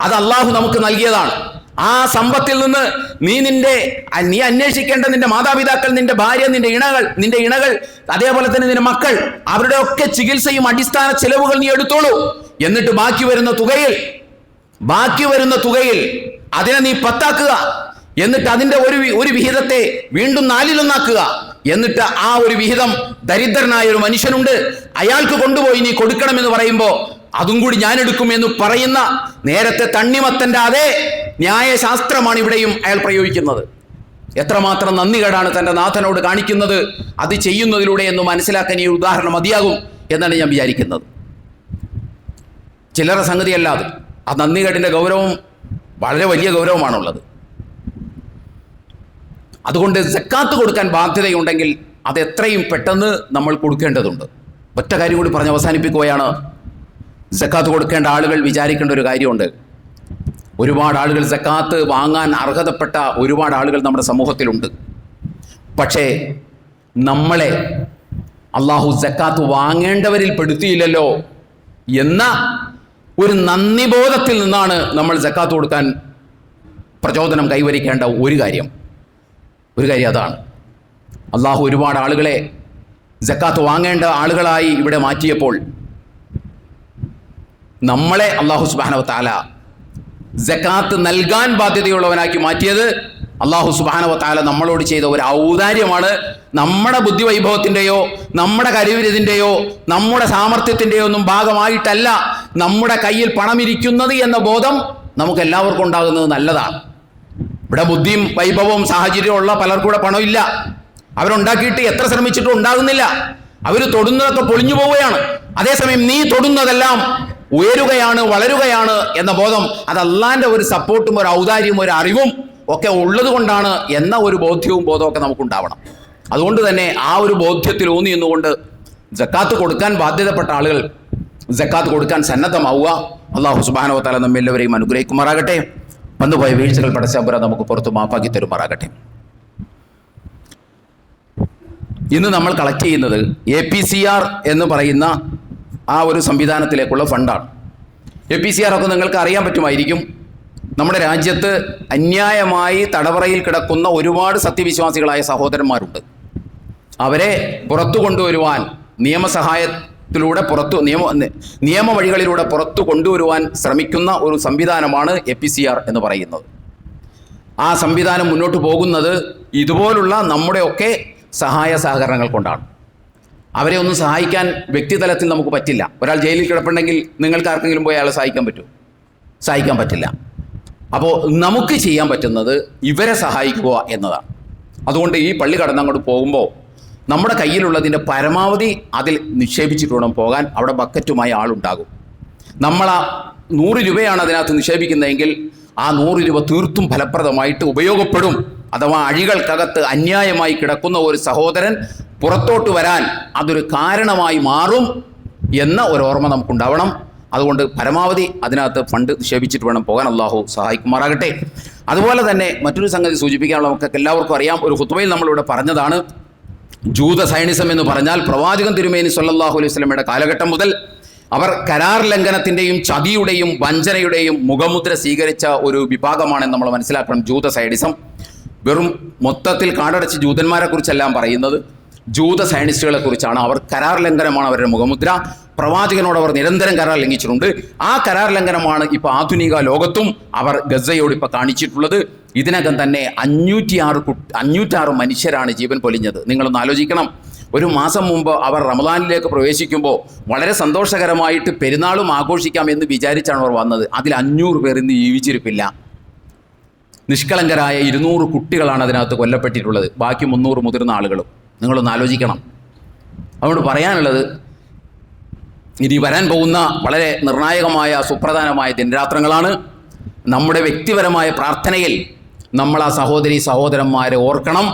അത് അള്ളാഹു നമുക്ക് നൽകിയതാണ്. ആ സമ്പത്തിൽ നിന്ന് നീ അന്വേഷിക്കേണ്ട നിന്റെ മാതാപിതാക്കൾ, നിന്റെ ഭാര്യ, നിന്റെ ഇണകൾ, അതേപോലെ തന്നെ നിന്റെ മക്കൾ, അവരുടെ ഒക്കെ ചികിത്സയും അടിസ്ഥാന ചെലവുകൾ നീ എടുത്തോളൂ. എന്നിട്ട് ബാക്കി വരുന്ന തുകയിൽ അതിനെ നീ 10 എന്നിട്ട് അതിന്റെ ഒരു വിഹിതത്തെ വീണ്ടും 4-1 എന്നിട്ട് ആ ഒരു വിഹിതം ദരിദ്രനായ ഒരു മനുഷ്യനുണ്ട്, അയാൾക്ക് കൊണ്ടുപോയി നീ കൊടുക്കണമെന്ന് പറയുമ്പോൾ അതും കൂടി ഞാൻ എടുക്കും എന്ന് പറയുന്ന നേരത്തെ തണ്ണിമത്തന്റെ അതേ ന്യായശാസ്ത്രമാണ് ഇവിടെയും അയാൾ പ്രയോഗിക്കുന്നത്. എത്രമാത്രം നന്ദികേടാണ് തൻ്റെ നാഥനോട് കാണിക്കുന്നത് അത് ചെയ്യുന്നതിലൂടെ എന്ന് മനസ്സിലാക്കാൻ ഈ ഉദാഹരണം മതിയാകും എന്നാണ് ഞാൻ വിചാരിക്കുന്നത്. ചില്ലറ സംഗതിയല്ലാതെ ആ നന്ദികേടിൻ്റെ ഗൗരവം വളരെ വലിയ ഗൗരവമാണുള്ളത്. അതുകൊണ്ട് സക്കാത്ത് കൊടുക്കാൻ ബാധ്യതയുണ്ടെങ്കിൽ അത് എത്രയും പെട്ടെന്ന് നമ്മൾ കൊടുക്കേണ്ടതുണ്ട്. ഒറ്റ കാര്യം കൂടി പറഞ്ഞ് അവസാനിപ്പിക്കുകയാണ്. സക്കാത്ത് കൊടുക്കേണ്ട ആളുകൾ വിചാരിക്കേണ്ട ഒരു കാര്യമുണ്ട്. ഒരുപാട് ആളുകൾ സക്കാത്ത് വാങ്ങാൻ അർഹതപ്പെട്ട ഒരുപാട് ആളുകൾ നമ്മുടെ സമൂഹത്തിലുണ്ട്. പക്ഷേ നമ്മളെ അള്ളാഹു സക്കാത്ത് വാങ്ങേണ്ടവരിൽ പെടുത്തിയില്ലല്ലോ എന്ന ഒരു നന്ദിബോധത്തിൽ നിന്നാണ് നമ്മൾ സക്കാത്ത് കൊടുക്കാൻ പ്രചോദനം കൈവരിക്കേണ്ട ഒരു കാര്യം അതാണ്. അള്ളാഹു ഒരുപാട് ആളുകളെ സക്കാത്ത് വാങ്ങേണ്ട ആളുകളായി ഇവിടെ മാറ്റിയപ്പോൾ നമ്മളെ അള്ളാഹു സുബ്ഹാനഹു വ തആല സക്കാത്ത് നൽകാൻ ബാധ്യതയുള്ളവനാക്കി മാറ്റിയത് അള്ളാഹു സുബ്ഹാനഹു വ തആല നമ്മളോട് ചെയ്ത ഒരു ഔദാര്യമാണ്. നമ്മുടെ ബുദ്ധിവൈഭവത്തിൻ്റെയോ നമ്മുടെ കഴിവിരുതിൻ്റെയോ നമ്മുടെ സാമർഥ്യത്തിൻ്റെയോ ഒന്നും ഭാഗമായിട്ടല്ല നമ്മുടെ കയ്യിൽ പണമിരിക്കുന്നത് എന്ന ബോധം നമുക്ക് എല്ലാവർക്കും ഉണ്ടാകുന്നത് നല്ലതാണ്. ഇവിടെ ബുദ്ധിയും വൈഭവവും സാഹചര്യവും ഉള്ള പലർക്കൂടെ പണമില്ല. അവരുണ്ടാക്കിയിട്ട് എത്ര ശ്രമിച്ചിട്ടും ഉണ്ടാകുന്നില്ല. അവർ തൊടുന്നതൊക്കെ പൊളിഞ്ഞു പോവുകയാണ്. അതേസമയം നീ തൊടുന്നതെല്ലാം ഉയരുകയാണ്, വളരുകയാണ് എന്ന ബോധം അത് അള്ളാന്റെ ഒരു സപ്പോർട്ടും ഒരു ഔദാര്യവും ഒരു അറിവും ഒക്കെ ഉള്ളത് കൊണ്ടാണ് എന്ന ഒരു ബോധ്യവും ബോധമൊക്കെ നമുക്കുണ്ടാവണം. അതുകൊണ്ട് തന്നെ ആ ഒരു ബോധ്യത്തിൽ ഊന്നി നിന്നുകൊണ്ട് സക്കാത്ത് കൊടുക്കാൻ ബാധ്യതപ്പെട്ട ആളുകൾ സക്കാത്ത് കൊടുക്കാൻ സന്നദ്ധമാവുക. അള്ളാഹു സുബ്ഹാനഹു വ തആല നമ്മെല്ലാവരെയും അനുഗ്രഹിക്കുമാറാകട്ടെ. വന്നുപോയ വീഴ്ചകൾ പടച്ചതമ്പുരാൻ നമുക്ക് പുറത്ത് മാപ്പാക്കി തരുമാറാകട്ടെ. ഇന്ന് നമ്മൾ കളക്ട് ചെയ്യുന്നത് APCR എന്ന് പറയുന്ന ആ ഒരു സംവിധാനത്തിലേക്കുള്ള ഫണ്ടാണ്. APCR ഒക്കെ നിങ്ങൾക്ക് അറിയാൻ പറ്റുമായിരിക്കും. നമ്മുടെ രാജ്യത്ത് അന്യായമായി തടവറയിൽ കിടക്കുന്ന ഒരുപാട് സത്യവിശ്വാസികളായ സഹോദരന്മാരുണ്ട്. അവരെ പുറത്തു കൊണ്ടുവരുവാൻ നിയമസഹായത്തിലൂടെ നിയമ വഴികളിലൂടെ പുറത്തു കൊണ്ടുവരുവാൻ ശ്രമിക്കുന്ന ഒരു സംവിധാനമാണ് APCR എന്ന് പറയുന്നത്. ആ സംവിധാനം മുന്നോട്ട് പോകുന്നത് ഇതുപോലുള്ള നമ്മുടെയൊക്കെ സഹായ സഹകരണങ്ങൾ കൊണ്ടാണ്. അവരെ ഒന്നും സഹായിക്കാൻ വ്യക്തിതലത്തിൽ നമുക്ക് പറ്റില്ല. ഒരാൾ ജയിലിൽ കിടപ്പുണ്ടെങ്കിൽ നിങ്ങൾക്ക് ആർക്കെങ്കിലും പോയി അയാളെ സഹായിക്കാൻ പറ്റുമോ? സഹായിക്കാൻ പറ്റില്ല. അപ്പോൾ നമുക്ക് ചെയ്യാൻ പറ്റുന്നത് ഇവരെ സഹായിക്കുക എന്നതാണ്. അതുകൊണ്ട് ഈ പള്ളി കടന്നങ്ങോട്ട് പോകുമ്പോൾ നമ്മുടെ കയ്യിലുള്ളതിൻ്റെ പരമാവധി അതിൽ നിക്ഷേപിച്ചിട്ട് വേണം പോകാൻ. അവിടെ ബക്കറ്റുമായി ആളുണ്ടാകും. നമ്മൾ 100 രൂപയാണ് അതിനകത്ത് നിക്ഷേപിക്കുന്നതെങ്കിൽ ആ 100 രൂപ തീർത്തും ഫലപ്രദമായിട്ട് ഉപയോഗപ്പെടും. അഥവാ അഴികൾക്കകത്ത് അന്യായമായി കിടക്കുന്ന ഒരു സഹോദരൻ പുറത്തോട്ട് വരാൻ അതൊരു കാരണമായി മാറും എന്ന ഒരു ഓർമ്മ നമുക്കുണ്ടാവണം. അതുകൊണ്ട് പരമാവധി അതിനകത്ത് ഫണ്ട് നിക്ഷേപിച്ചിട്ട് വേണം പോകാൻ. അള്ളാഹു സഹായിക്കുമാറാകട്ടെ. അതുപോലെ തന്നെ മറ്റൊരു സംഗതി സൂചിപ്പിക്കാനുള്ള നമുക്ക് എല്ലാവർക്കും അറിയാം. ഒരു ഖുത്ബയിൽ നമ്മളിവിടെ പറഞ്ഞതാണ്, ജൂത സൈനിസം എന്ന് പറഞ്ഞാൽ പ്രവാചകൻ തിരുമേനി സ്വല്ലല്ലാഹു അലൈഹി വസല്ലമയുടെ കാലഘട്ടം മുതൽ അവർ കരാർ ലംഘനത്തിൻ്റെയും ചതിയുടെയും വഞ്ചനയുടെയും മുഖമുദ്ര സ്വീകരിച്ച ഒരു വിഭാഗമാണെന്ന് നമ്മൾ മനസ്സിലാക്കണം. ജൂത സൈനിസം വെറും മൊത്തത്തിൽ കാടടച്ച് ജൂതന്മാരെ കുറിച്ചെല്ലാം പറയുന്നത് ജൂത സയനിസ്റ്റുകളെ കുറിച്ചാണ്. അവർ കരാർ ലംഘനമാണ് അവരുടെ മുഖമുദ്ര. പ്രവാചകനോട് അവർ നിരന്തരം കരാർ ലംഘിച്ചിട്ടുണ്ട്. ആ കരാർ ലംഘനമാണ് ഇപ്പോൾ ആധുനിക ലോകത്തും അവർ ഗസയോട് ഇപ്പോൾ കാണിച്ചിട്ടുള്ളത്. ഇതിനകം തന്നെ 506 മനുഷ്യരാണ് ജീവൻ പൊലിഞ്ഞത്. നിങ്ങളൊന്ന് ആലോചിക്കണം. ഒരു മാസം മുമ്പ് അവർ റമദാനിലേക്ക് പ്രവേശിക്കുമ്പോൾ വളരെ സന്തോഷകരമായിട്ട് പെരുന്നാളും ആഘോഷിക്കാം എന്ന് വിചാരിച്ചാണ് അവർ വന്നത്. അതിൽ 500 പേർ ഇന്ന് ജീവിച്ചിരിപ്പില്ല. നിഷ്കളങ്കരായ 200 കുട്ടികളാണ് അതിനകത്ത് കൊല്ലപ്പെട്ടിട്ടുള്ളത്. ബാക്കി 300 മുതിർന്ന ആളുകളും. നിങ്ങളൊന്ന് ആലോചിക്കണം. അതുകൊണ്ട് പറയാനുള്ളത്, ഇനി വരാൻ പോകുന്ന വളരെ നിർണായകമായ സുപ്രധാനമായ ദിനരാത്രങ്ങളാണ്. നമ്മുടെ വ്യക്തിപരമായ പ്രാർത്ഥനയിൽ നമ്മൾ ആ സഹോദരന്മാരെ ഓർക്കണം.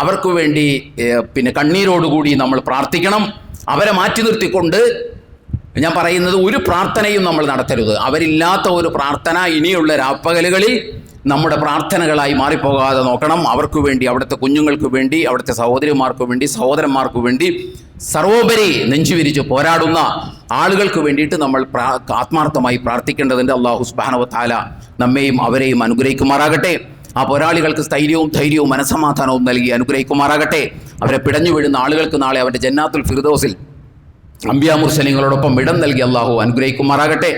അവർക്ക് വേണ്ടി കണ്ണീരോടുകൂടി നമ്മൾ പ്രാർത്ഥിക്കണം. അവരെ മാറ്റി നിർത്തിക്കൊണ്ട് ഞാൻ പറയുന്നത് ഒരു പ്രാർത്ഥനയും നമ്മൾ നടത്തരുത്. അവരില്ലാത്ത ഒരു പ്രാർത്ഥന ഇനിയുള്ള രാപ്പകലുകളിൽ നമ്മുടെ പ്രാർത്ഥനകളായി മാറിപ്പോകാതെ നോക്കണം. അവർക്ക് വേണ്ടി, അവിടുത്തെ കുഞ്ഞുങ്ങൾക്ക് വേണ്ടി, അവിടുത്തെ സഹോദരിമാർക്ക് വേണ്ടി, സഹോദരന്മാർക്ക് വേണ്ടി സർവോപരി നെഞ്ചുവിരിച്ച് പോരാടുന്ന ആളുകൾക്ക് വേണ്ടിയിട്ട് നമ്മൾ ആത്മാർത്ഥമായി പ്രാർത്ഥിക്കേണ്ടതുണ്ട്. അല്ലാഹു സുബ്ഹാനഹു വ തആല നമ്മെയും അവരെയും അനുഗ്രഹിക്കുമാറാകട്ടെ. ആ പോരാളികൾക്ക് സ്ഥൈര്യവും ധൈര്യവും മനസ്സമാധാനവും നൽകി അനുഗ്രഹിക്കുമാറാകട്ടെ. അവരെ പിടഞ്ഞു വീഴുന്ന ആളുകൾക്ക് നാളെ അവൻ്റെ ജന്നാത്തുൽ ഫിർദൗസിൽ അംബിയാ മുർസലീങ്ങളോടൊപ്പം ഇടം നൽകി അല്ലാഹു അനുഗ്രഹിക്കുമാറാകട്ടെ.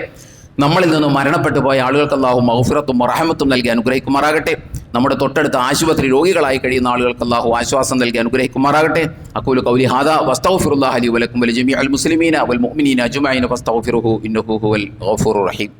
നമ്മളിൽ നിന്ന് മരണപ്പെട്ടു പോയ ആളുകൾക്ക് അല്ലാഹു മഗ്ഫിറത്തും റഹ്മത്തും നൽകി അനുഗ്രഹിക്കുമാറാകട്ടെ. നമ്മുടെ തൊട്ടടുത്ത ആശുപത്രി രോഗികളായി കഴിയുന്ന ആളുകൾക്ക് അല്ലാഹു ആശ്വാസം നൽകി അനുഗ്രഹിക്കുമാറാകട്ടെ. അഖൂലു ഖൗലി ഹാദാ വസ്തഗ്ഫിറുല്ലാഹ ലി വലക്കും വലിജമീഅൽ മുസ്ലിമീന വൽ മുഅ്മിനീന അജ്മഈന ഫസ്തഗ്ഫിറുഹു ഇന്നഹു ഹുവൽ ഗഫൂറുർ റഹീം.